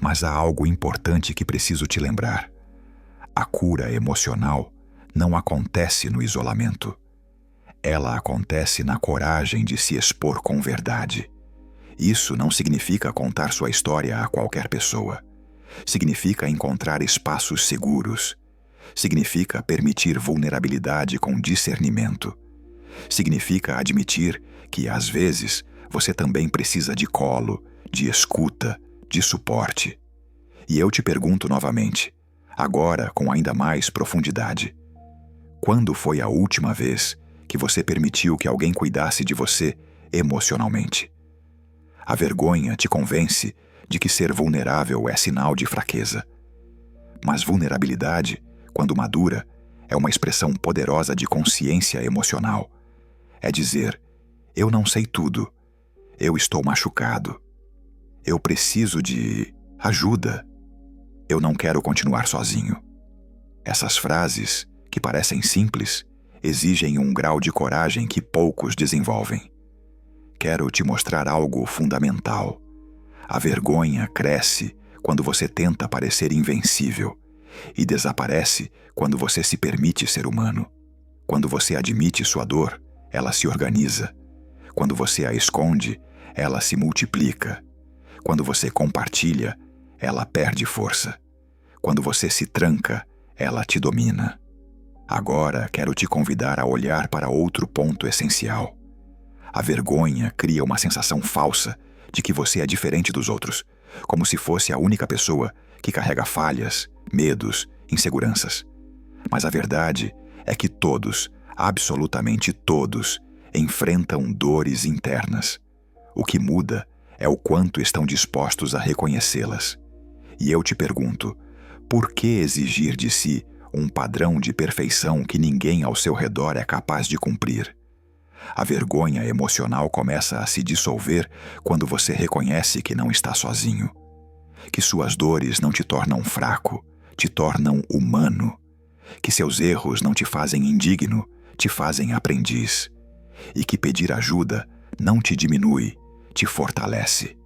Mas há algo importante que preciso te lembrar. A cura emocional não acontece no isolamento. Ela acontece na coragem de se expor com verdade. Isso não significa contar sua história a qualquer pessoa. Significa encontrar espaços seguros. Significa permitir vulnerabilidade com discernimento. Significa admitir que, às vezes, você também precisa de colo, de escuta, de suporte. E eu te pergunto novamente, agora com ainda mais profundidade: quando foi a última vez que você permitiu que alguém cuidasse de você emocionalmente? A vergonha te convence de que ser vulnerável é sinal de fraqueza. Mas vulnerabilidade, quando madura, é uma expressão poderosa de consciência emocional. É dizer: eu não sei tudo, eu estou machucado, eu preciso de ajuda, eu não quero continuar sozinho. Essas frases, que parecem simples, exigem um grau de coragem que poucos desenvolvem. Quero te mostrar algo fundamental. A vergonha cresce quando você tenta parecer invencível e desaparece quando você se permite ser humano. Quando você admite sua dor, ela se organiza. Quando você a esconde, ela se multiplica. Quando você compartilha, ela perde força. Quando você se tranca, ela te domina. Agora quero te convidar a olhar para outro ponto essencial. A vergonha cria uma sensação falsa de que você é diferente dos outros, como se fosse a única pessoa que carrega falhas, medos, inseguranças. Mas a verdade é que todos, absolutamente todos, enfrentam dores internas. O que muda é o quanto estão dispostos a reconhecê-las. E eu te pergunto, por que exigir de si um padrão de perfeição que ninguém ao seu redor é capaz de cumprir? A vergonha emocional começa a se dissolver quando você reconhece que não está sozinho, que suas dores não te tornam fraco, te tornam humano, que seus erros não te fazem indigno, te fazem aprendiz, e que pedir ajuda não te diminui, te fortalece.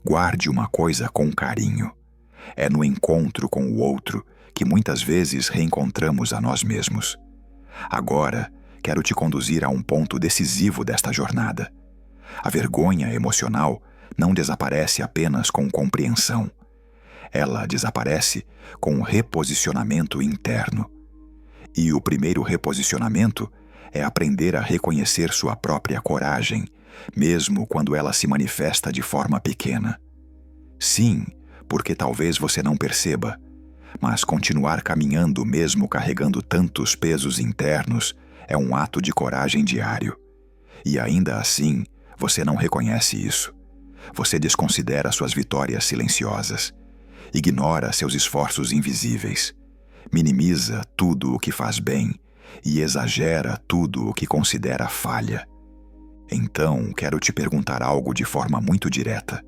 Guarde uma coisa com carinho. É no encontro com o outro que muitas vezes reencontramos a nós mesmos. Agora, quero te conduzir a um ponto decisivo desta jornada. A vergonha emocional não desaparece apenas com compreensão. Ela desaparece com reposicionamento interno. E o primeiro reposicionamento é aprender a reconhecer sua própria coragem, mesmo quando ela se manifesta de forma pequena. Sim, porque talvez você não perceba, mas continuar caminhando mesmo carregando tantos pesos internos é um ato de coragem diário. E ainda assim, você não reconhece isso. Você desconsidera suas vitórias silenciosas. Ignora seus esforços invisíveis. Minimiza tudo o que faz bem e exagera tudo o que considera falha. Então, quero te perguntar algo de forma muito direta.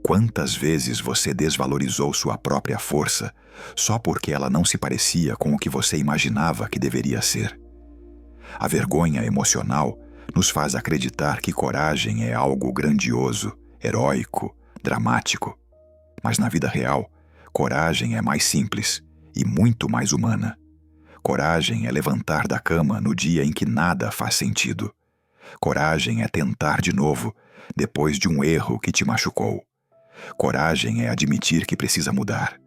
Quantas vezes você desvalorizou sua própria força só porque ela não se parecia com o que você imaginava que deveria ser? A vergonha emocional nos faz acreditar que coragem é algo grandioso, heróico, dramático. Mas na vida real, coragem é mais simples e muito mais humana. Coragem é levantar da cama no dia em que nada faz sentido. Coragem é tentar de novo, depois de um erro que te machucou. Coragem é admitir que precisa mudar.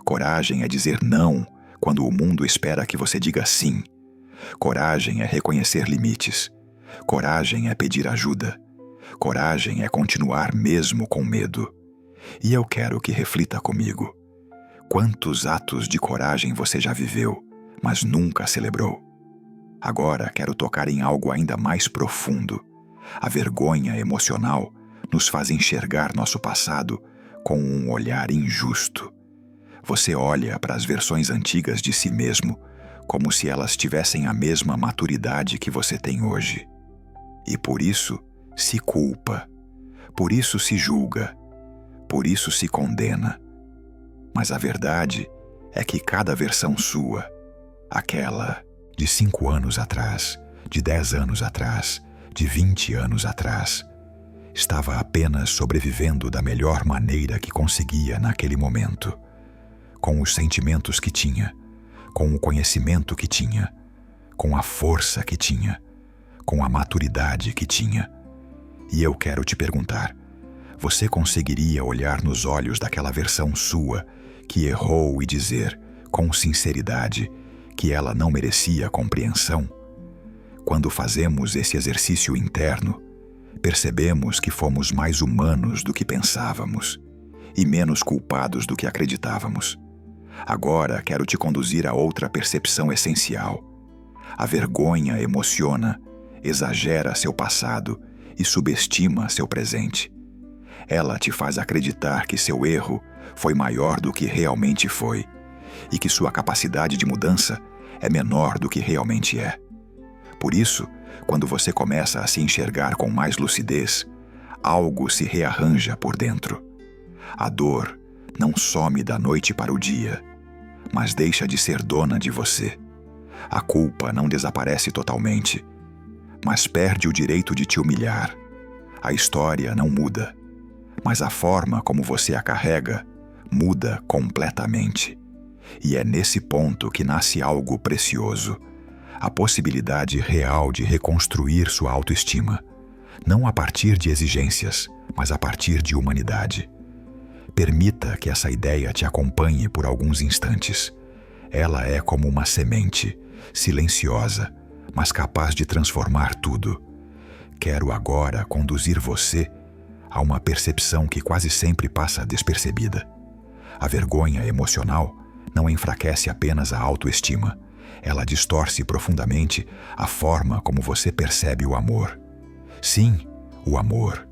Coragem é dizer não quando o mundo espera que você diga sim. Coragem é reconhecer limites. Coragem é pedir ajuda. Coragem é continuar mesmo com medo. E eu quero que reflita comigo. Quantos atos de coragem você já viveu, mas nunca celebrou? Agora quero tocar em algo ainda mais profundo. A vergonha emocional nos faz enxergar nosso passado com um olhar injusto. Você olha para as versões antigas de si mesmo como se elas tivessem a mesma maturidade que você tem hoje. E por isso se culpa, por isso se julga, por isso se condena. Mas a verdade é que cada versão sua, aquela de 5 anos atrás, de 10 anos atrás, de 20 anos atrás, estava apenas sobrevivendo da melhor maneira que conseguia naquele momento, com os sentimentos que tinha, com o conhecimento que tinha, com a força que tinha, com a maturidade que tinha. E eu quero te perguntar, você conseguiria olhar nos olhos daquela versão sua que errou e dizer, com sinceridade, que ela não merecia compreensão? Quando fazemos esse exercício interno, percebemos que fomos mais humanos do que pensávamos e menos culpados do que acreditávamos. Agora quero te conduzir a outra percepção essencial. A vergonha emociona, exagera seu passado e subestima seu presente. Ela te faz acreditar que seu erro foi maior do que realmente foi e que sua capacidade de mudança é menor do que realmente é. Por isso, quando você começa a se enxergar com mais lucidez, algo se rearranja por dentro. A dor não some da noite para o dia, mas deixa de ser dona de você. A culpa não desaparece totalmente, mas perde o direito de te humilhar. A história não muda, mas a forma como você a carrega muda completamente. E é nesse ponto que nasce algo precioso, a possibilidade real de reconstruir sua autoestima, não a partir de exigências, mas a partir de humanidade. Permita que essa ideia te acompanhe por alguns instantes. Ela é como uma semente, silenciosa, mas capaz de transformar tudo. Quero agora conduzir você a uma percepção que quase sempre passa despercebida. A vergonha emocional não enfraquece apenas a autoestima, ela distorce profundamente a forma como você percebe o amor. Sim, o amor.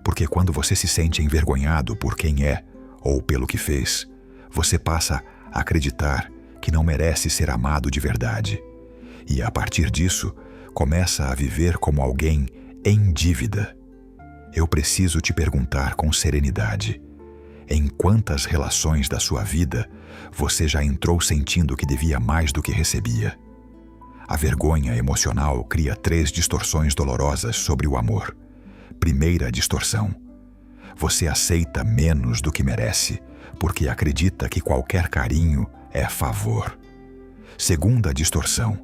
Porque quando você se sente envergonhado por quem é ou pelo que fez, você passa a acreditar que não merece ser amado de verdade. E a partir disso, começa a viver como alguém em dívida. Eu preciso te perguntar com serenidade: em quantas relações da sua vida você já entrou sentindo que devia mais do que recebia? A vergonha emocional cria 3 distorções dolorosas sobre o amor. Primeira distorção: você aceita menos do que merece, porque acredita que qualquer carinho é favor. Segunda distorção: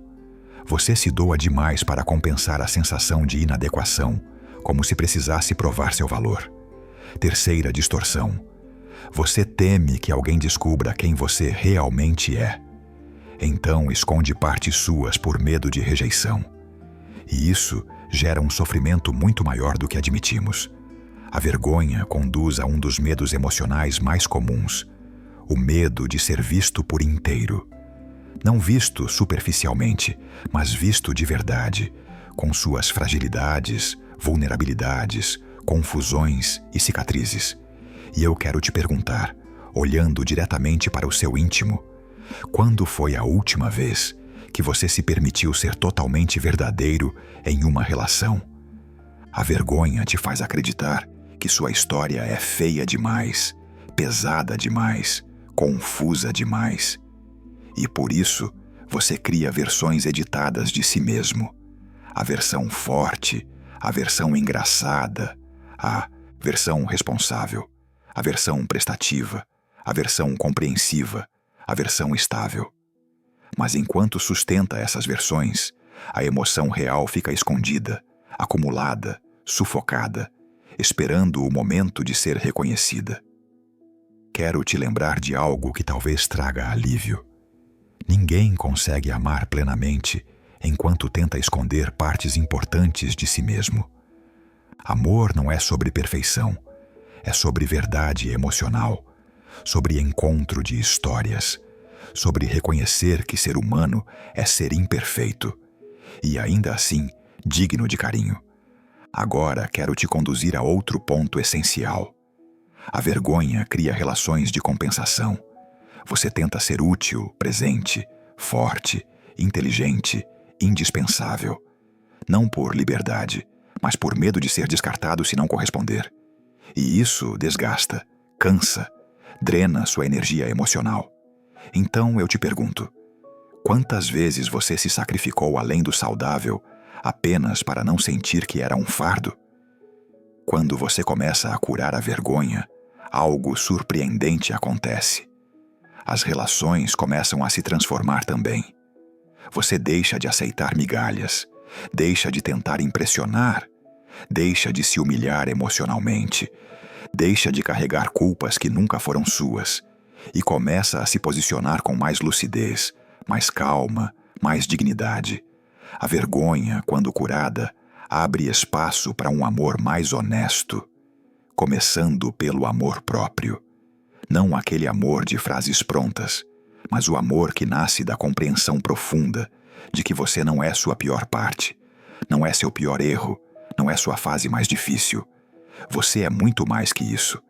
você se doa demais para compensar a sensação de inadequação, como se precisasse provar seu valor. Terceira distorção: você teme que alguém descubra quem você realmente é. Então esconde partes suas por medo de rejeição. E isso gera um sofrimento muito maior do que admitimos. A vergonha conduz a um dos medos emocionais mais comuns, o medo de ser visto por inteiro. Não visto superficialmente, mas visto de verdade, com suas fragilidades, vulnerabilidades, confusões e cicatrizes. E eu quero te perguntar, olhando diretamente para o seu íntimo, quando foi a última vez que você se permitiu ser totalmente verdadeiro em uma relação? A vergonha te faz acreditar que sua história é feia demais, pesada demais, confusa demais. E por isso, você cria versões editadas de si mesmo. A versão forte, a versão engraçada, a versão responsável, a versão prestativa, a versão compreensiva, a versão estável. Mas enquanto sustenta essas versões, a emoção real fica escondida, acumulada, sufocada, esperando o momento de ser reconhecida. Quero te lembrar de algo que talvez traga alívio. Ninguém consegue amar plenamente enquanto tenta esconder partes importantes de si mesmo. Amor não é sobre perfeição, é sobre verdade emocional, sobre encontro de histórias, sobre reconhecer que ser humano é ser imperfeito e ainda assim digno de carinho. Agora quero te conduzir a outro ponto essencial. A vergonha cria relações de compensação. Você tenta ser útil, presente, forte, inteligente, indispensável. Não por liberdade, mas por medo de ser descartado se não corresponder. E isso desgasta, cansa, drena sua energia emocional. Então eu te pergunto, quantas vezes você se sacrificou além do saudável apenas para não sentir que era um fardo? Quando você começa a curar a vergonha, algo surpreendente acontece. As relações começam a se transformar também. Você deixa de aceitar migalhas, deixa de tentar impressionar, deixa de se humilhar emocionalmente, deixa de carregar culpas que nunca foram suas e começa a se posicionar com mais lucidez, mais calma, mais dignidade. A vergonha, quando curada, abre espaço para um amor mais honesto, começando pelo amor próprio. Não aquele amor de frases prontas, mas o amor que nasce da compreensão profunda de que você não é sua pior parte, não é seu pior erro, não é sua fase mais difícil. Você é muito mais que isso.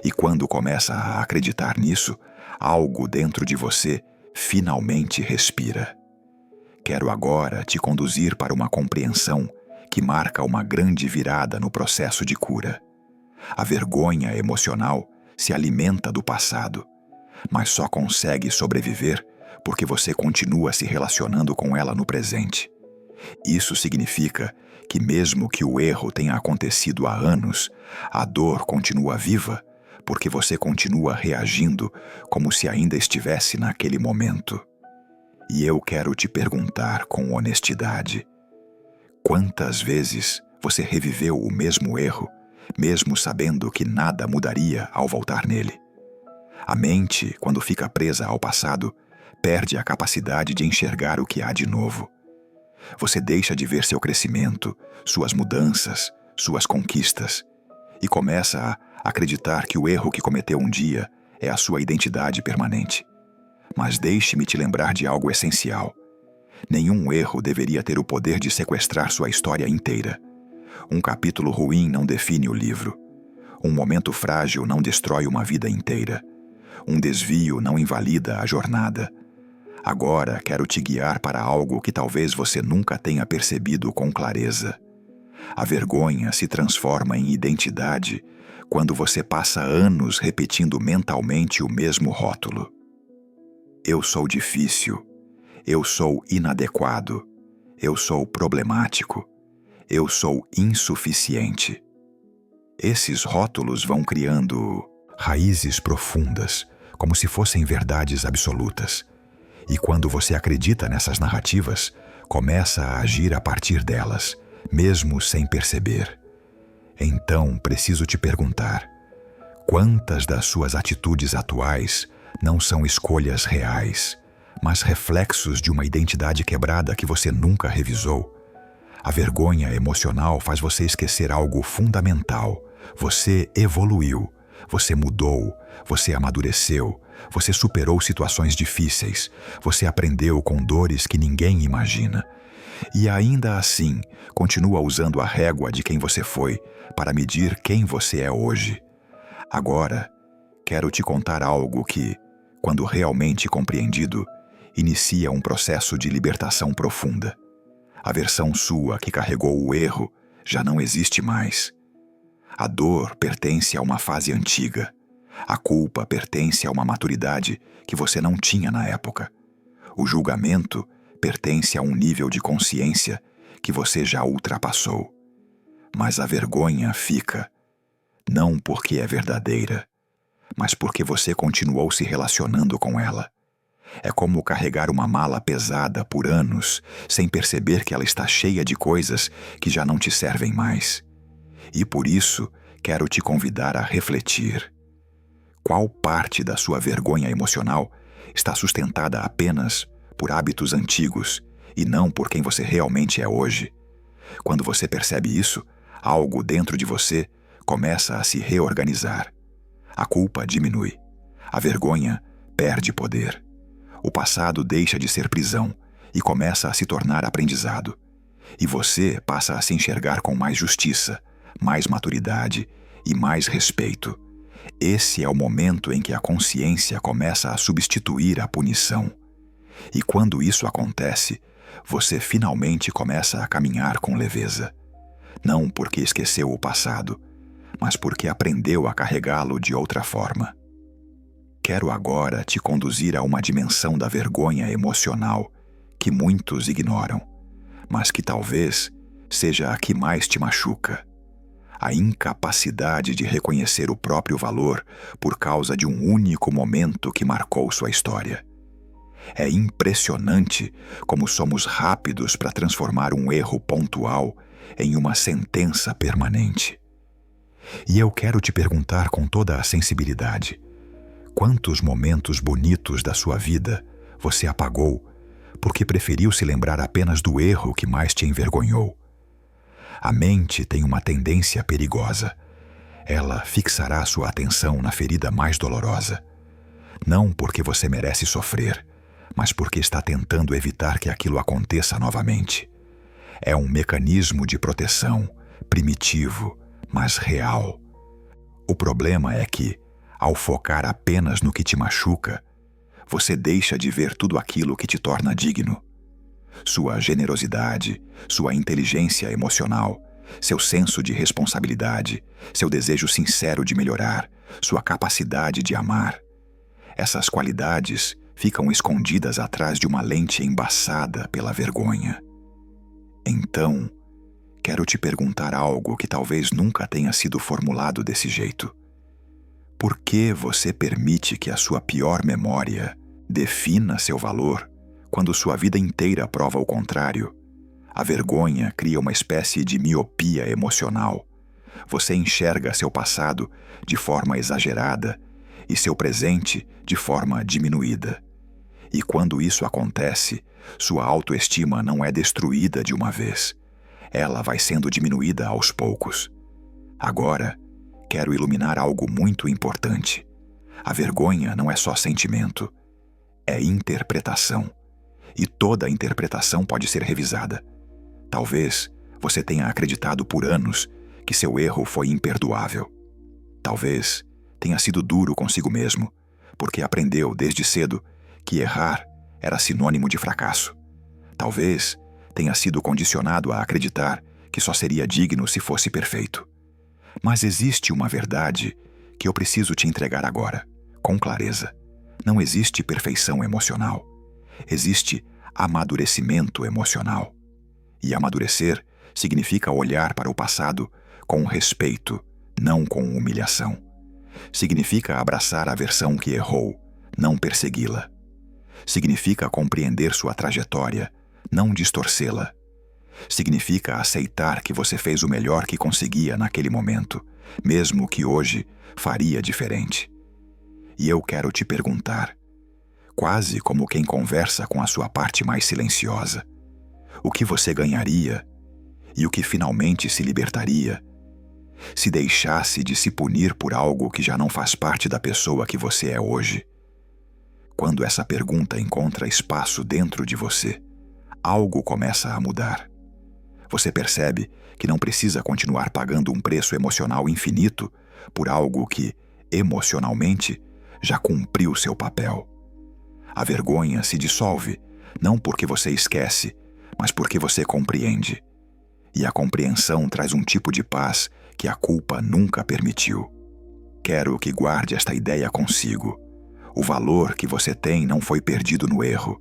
E quando começa a acreditar nisso, algo dentro de você finalmente respira. Quero agora te conduzir para uma compreensão que marca uma grande virada no processo de cura. A vergonha emocional se alimenta do passado, mas só consegue sobreviver porque você continua se relacionando com ela no presente. Isso significa que mesmo que o erro tenha acontecido há anos, a dor continua viva porque você continua reagindo como se ainda estivesse naquele momento. E eu quero te perguntar com honestidade: quantas vezes você reviveu o mesmo erro, mesmo sabendo que nada mudaria ao voltar nele? A mente, quando fica presa ao passado, perde a capacidade de enxergar o que há de novo. Você deixa de ver seu crescimento, suas mudanças, suas conquistas, e começa a acreditar que o erro que cometeu um dia é a sua identidade permanente. Mas deixe-me te lembrar de algo essencial. Nenhum erro deveria ter o poder de sequestrar sua história inteira. Um capítulo ruim não define o livro. Um momento frágil não destrói uma vida inteira. Um desvio não invalida a jornada. Agora quero te guiar para algo que talvez você nunca tenha percebido com clareza. A vergonha se transforma em identidade quando você passa anos repetindo mentalmente o mesmo rótulo. Eu sou difícil. Eu sou inadequado. Eu sou problemático. Eu sou insuficiente. Esses rótulos vão criando raízes profundas, como se fossem verdades absolutas. E quando você acredita nessas narrativas, começa a agir a partir delas, mesmo sem perceber. Então, preciso te perguntar: quantas das suas atitudes atuais não são escolhas reais, mas reflexos de uma identidade quebrada que você nunca revisou? A vergonha emocional faz você esquecer algo fundamental. Você evoluiu, você mudou, você amadureceu, você superou situações difíceis, você aprendeu com dores que ninguém imagina. E ainda assim, continua usando a régua de quem você foi para medir quem você é hoje. Agora, quero te contar algo que, quando realmente compreendido, inicia um processo de libertação profunda. A versão sua que carregou o erro já não existe mais. A dor pertence a uma fase antiga. A culpa pertence a uma maturidade que você não tinha na época. O julgamento pertence a um nível de consciência que você já ultrapassou. Mas a vergonha fica, não porque é verdadeira, mas porque você continuou se relacionando com ela. É como carregar uma mala pesada por anos, sem perceber que ela está cheia de coisas que já não te servem mais. E por isso, quero te convidar a refletir. Qual parte da sua vergonha emocional está sustentada apenas por hábitos antigos e não por quem você realmente é hoje? Quando você percebe isso, algo dentro de você começa a se reorganizar. A culpa diminui. A vergonha perde poder. O passado deixa de ser prisão e começa a se tornar aprendizado. E você passa a se enxergar com mais justiça, mais maturidade e mais respeito. Esse é o momento em que a consciência começa a substituir a punição. E quando isso acontece, você finalmente começa a caminhar com leveza. Não porque esqueceu o passado, mas porque aprendeu a carregá-lo de outra forma. Quero agora te conduzir a uma dimensão da vergonha emocional que muitos ignoram, mas que talvez seja a que mais te machuca. A incapacidade de reconhecer o próprio valor por causa de um único momento que marcou sua história. É impressionante como somos rápidos para transformar um erro pontual em uma sentença permanente. E eu quero te perguntar com toda a sensibilidade: quantos momentos bonitos da sua vida você apagou porque preferiu se lembrar apenas do erro que mais te envergonhou? A mente tem uma tendência perigosa. Ela fixará sua atenção na ferida mais dolorosa. Não porque você merece sofrer, mas porque está tentando evitar que aquilo aconteça novamente. É um mecanismo de proteção, primitivo, mas real. O problema é que, ao focar apenas no que te machuca, você deixa de ver tudo aquilo que te torna digno. Sua generosidade, sua inteligência emocional, seu senso de responsabilidade, seu desejo sincero de melhorar, sua capacidade de amar. Essas qualidades ficam escondidas atrás de uma lente embaçada pela vergonha. Então, quero te perguntar algo que talvez nunca tenha sido formulado desse jeito. Por que você permite que a sua pior memória defina seu valor quando sua vida inteira prova o contrário? A vergonha cria uma espécie de miopia emocional. Você enxerga seu passado de forma exagerada e seu presente de forma diminuída. E quando isso acontece, sua autoestima não é destruída de uma vez. Ela vai sendo diminuída aos poucos. Agora, quero iluminar algo muito importante. A vergonha não é só sentimento, é interpretação. E toda interpretação pode ser revisada. Talvez você tenha acreditado por anos que seu erro foi imperdoável. Talvez tenha sido duro consigo mesmo, porque aprendeu desde cedo que errar era sinônimo de fracasso. Talvez tenha sido condicionado a acreditar que só seria digno se fosse perfeito. Mas existe uma verdade que eu preciso te entregar agora, com clareza. Não existe perfeição emocional. Existe amadurecimento emocional. E amadurecer significa olhar para o passado com respeito, não com humilhação. Significa abraçar a versão que errou, não persegui-la. Significa compreender sua trajetória, não distorcê-la. Significa aceitar que você fez o melhor que conseguia naquele momento, mesmo que hoje faria diferente. E eu quero te perguntar, quase como quem conversa com a sua parte mais silenciosa, o que você ganharia e o que finalmente se libertaria se deixasse de se punir por algo que já não faz parte da pessoa que você é hoje? Quando essa pergunta encontra espaço dentro de você, algo começa a mudar. Você percebe que não precisa continuar pagando um preço emocional infinito por algo que, emocionalmente, já cumpriu seu papel. A vergonha se dissolve, não porque você esquece, mas porque você compreende. E a compreensão traz um tipo de paz que a culpa nunca permitiu. Quero que guarde esta ideia consigo. O valor que você tem não foi perdido no erro,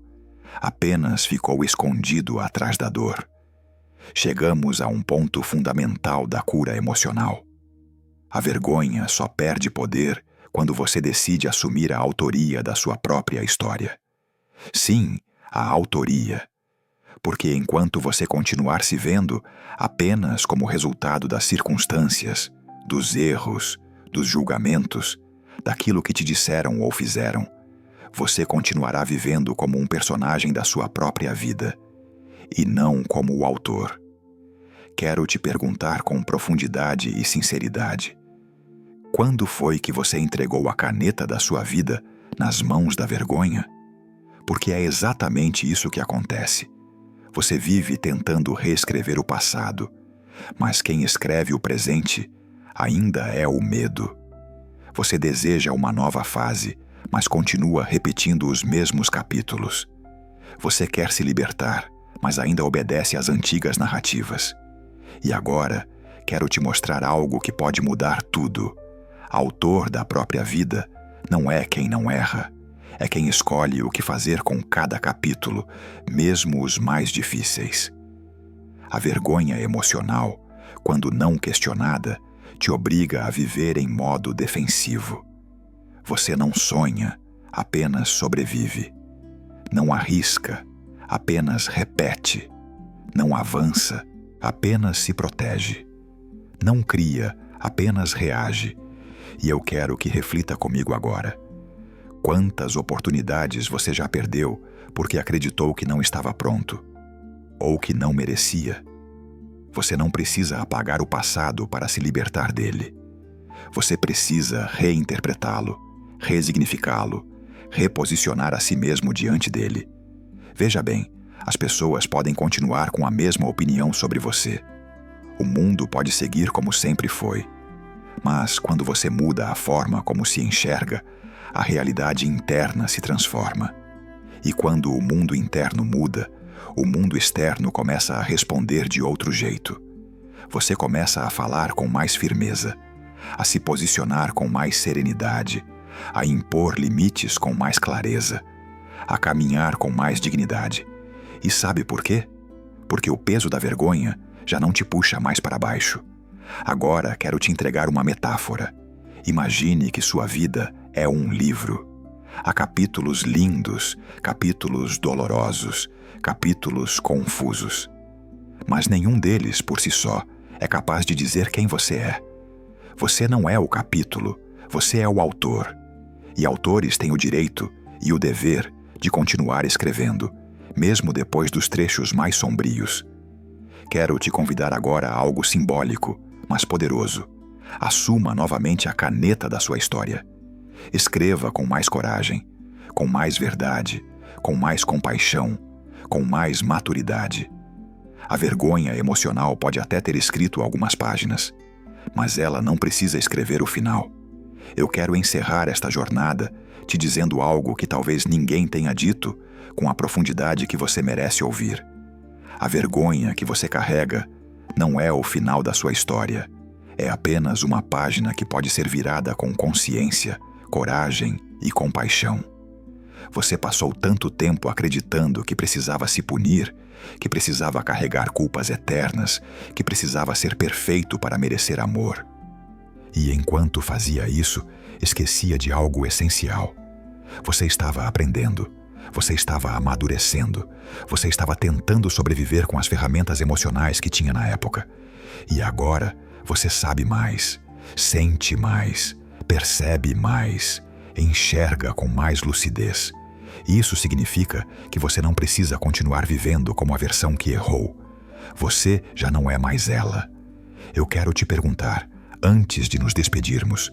apenas ficou escondido atrás da dor. Chegamos a um ponto fundamental da cura emocional. A vergonha só perde poder quando você decide assumir a autoria da sua própria história. Sim, a autoria. Porque enquanto você continuar se vendo apenas como resultado das circunstâncias, dos erros, dos julgamentos, daquilo que te disseram ou fizeram, você continuará vivendo como um personagem da sua própria vida, e não como o autor. quero te perguntar com profundidade e sinceridade: quando foi que você entregou a caneta da sua vida nas mãos da vergonha? Porque é exatamente isso que acontece. Você vive tentando reescrever o passado, mas quem escreve o presente ainda é o medo. Você deseja uma nova fase, mas continua repetindo os mesmos capítulos. Você quer se libertar, mas ainda obedece às antigas narrativas. E agora, quero te mostrar algo que pode mudar tudo. Autor da própria vida não é quem não erra, é quem escolhe o que fazer com cada capítulo, mesmo os mais difíceis. A vergonha emocional, quando não questionada, te obriga a viver em modo defensivo. Você não sonha, apenas sobrevive. Não arrisca, apenas repete. Não avança, apenas se protege. Não cria, apenas reage. E eu quero que reflita comigo agora. Quantas oportunidades você já perdeu porque acreditou que não estava pronto? Ou que não merecia? Você não precisa apagar o passado para se libertar dele. Você precisa reinterpretá-lo, resignificá-lo, reposicionar a si mesmo diante dele. Veja bem, as pessoas podem continuar com a mesma opinião sobre você. O mundo pode seguir como sempre foi. Mas quando você muda a forma como se enxerga, a realidade interna se transforma. E quando o mundo interno muda, o mundo externo começa a responder de outro jeito. Você começa a falar com mais firmeza, a se posicionar com mais serenidade, a impor limites com mais clareza, a caminhar com mais dignidade. E sabe por quê? Porque o peso da vergonha já não te puxa mais para baixo. Agora quero te entregar uma metáfora. Imagine que sua vida é um livro. Há capítulos lindos, capítulos dolorosos, capítulos confusos. Mas nenhum deles, por si só, é capaz de dizer quem você é. Você não é o capítulo, você é o autor. E autores têm o direito e o dever de continuar escrevendo, mesmo depois dos trechos mais sombrios. Quero te convidar agora a algo simbólico, mas poderoso. Assuma novamente a caneta da sua história. Escreva com mais coragem, com mais verdade, com mais compaixão, com mais maturidade. A vergonha emocional pode até ter escrito algumas páginas, mas ela não precisa escrever o final. Eu quero encerrar esta jornada te dizendo algo que talvez ninguém tenha dito com a profundidade que você merece ouvir. A vergonha que você carrega não é o final da sua história. É apenas uma página que pode ser virada com consciência, coragem e compaixão. Você passou tanto tempo acreditando que precisava se punir, que precisava carregar culpas eternas, que precisava ser perfeito para merecer amor. E enquanto fazia isso, esquecia de algo essencial. Você estava aprendendo, você estava amadurecendo, você estava tentando sobreviver com as ferramentas emocionais que tinha na época. E agora você sabe mais, sente mais, percebe mais, enxerga com mais lucidez. Isso significa que você não precisa continuar vivendo como a versão que errou. Você já não é mais ela. Eu quero te perguntar, antes de nos despedirmos,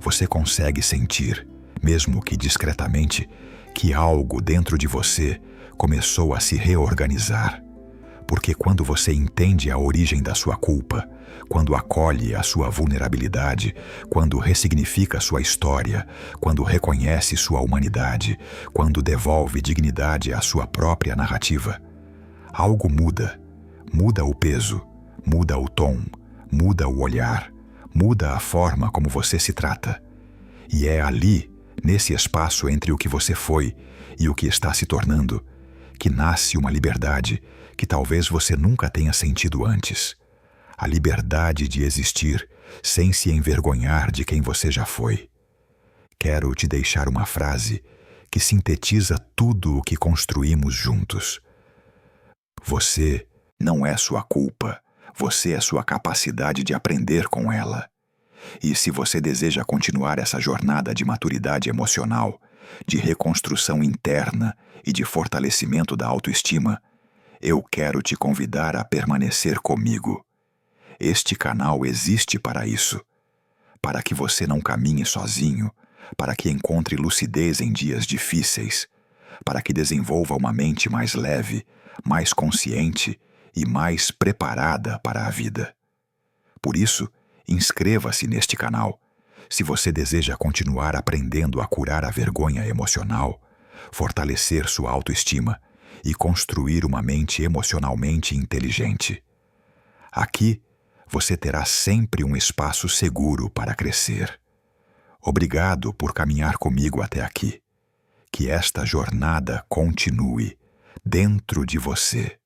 você consegue sentir, mesmo que discretamente, que algo dentro de você começou a se reorganizar? Porque quando você entende a origem da sua culpa, quando acolhe a sua vulnerabilidade, quando ressignifica sua história, quando reconhece sua humanidade, quando devolve dignidade à sua própria narrativa, algo muda. Muda o peso, muda o tom, muda o olhar, muda a forma como você se trata. E é ali, nesse espaço entre o que você foi e o que está se tornando, que nasce uma liberdade que talvez você nunca tenha sentido antes. A liberdade de existir sem se envergonhar de quem você já foi. Quero te deixar uma frase que sintetiza tudo o que construímos juntos. Você não é sua culpa, você é sua capacidade de aprender com ela. E se você deseja continuar essa jornada de maturidade emocional, de reconstrução interna e de fortalecimento da autoestima, eu quero te convidar a permanecer comigo. Este canal existe para isso, para que você não caminhe sozinho, para que encontre lucidez em dias difíceis, para que desenvolva uma mente mais leve, mais consciente e mais preparada para a vida. Por isso, inscreva-se neste canal. Se você deseja continuar aprendendo a curar a vergonha emocional, fortalecer sua autoestima e construir uma mente emocionalmente inteligente. Aqui, você terá sempre um espaço seguro para crescer. Obrigado por caminhar comigo até aqui. Que esta jornada continue dentro de você.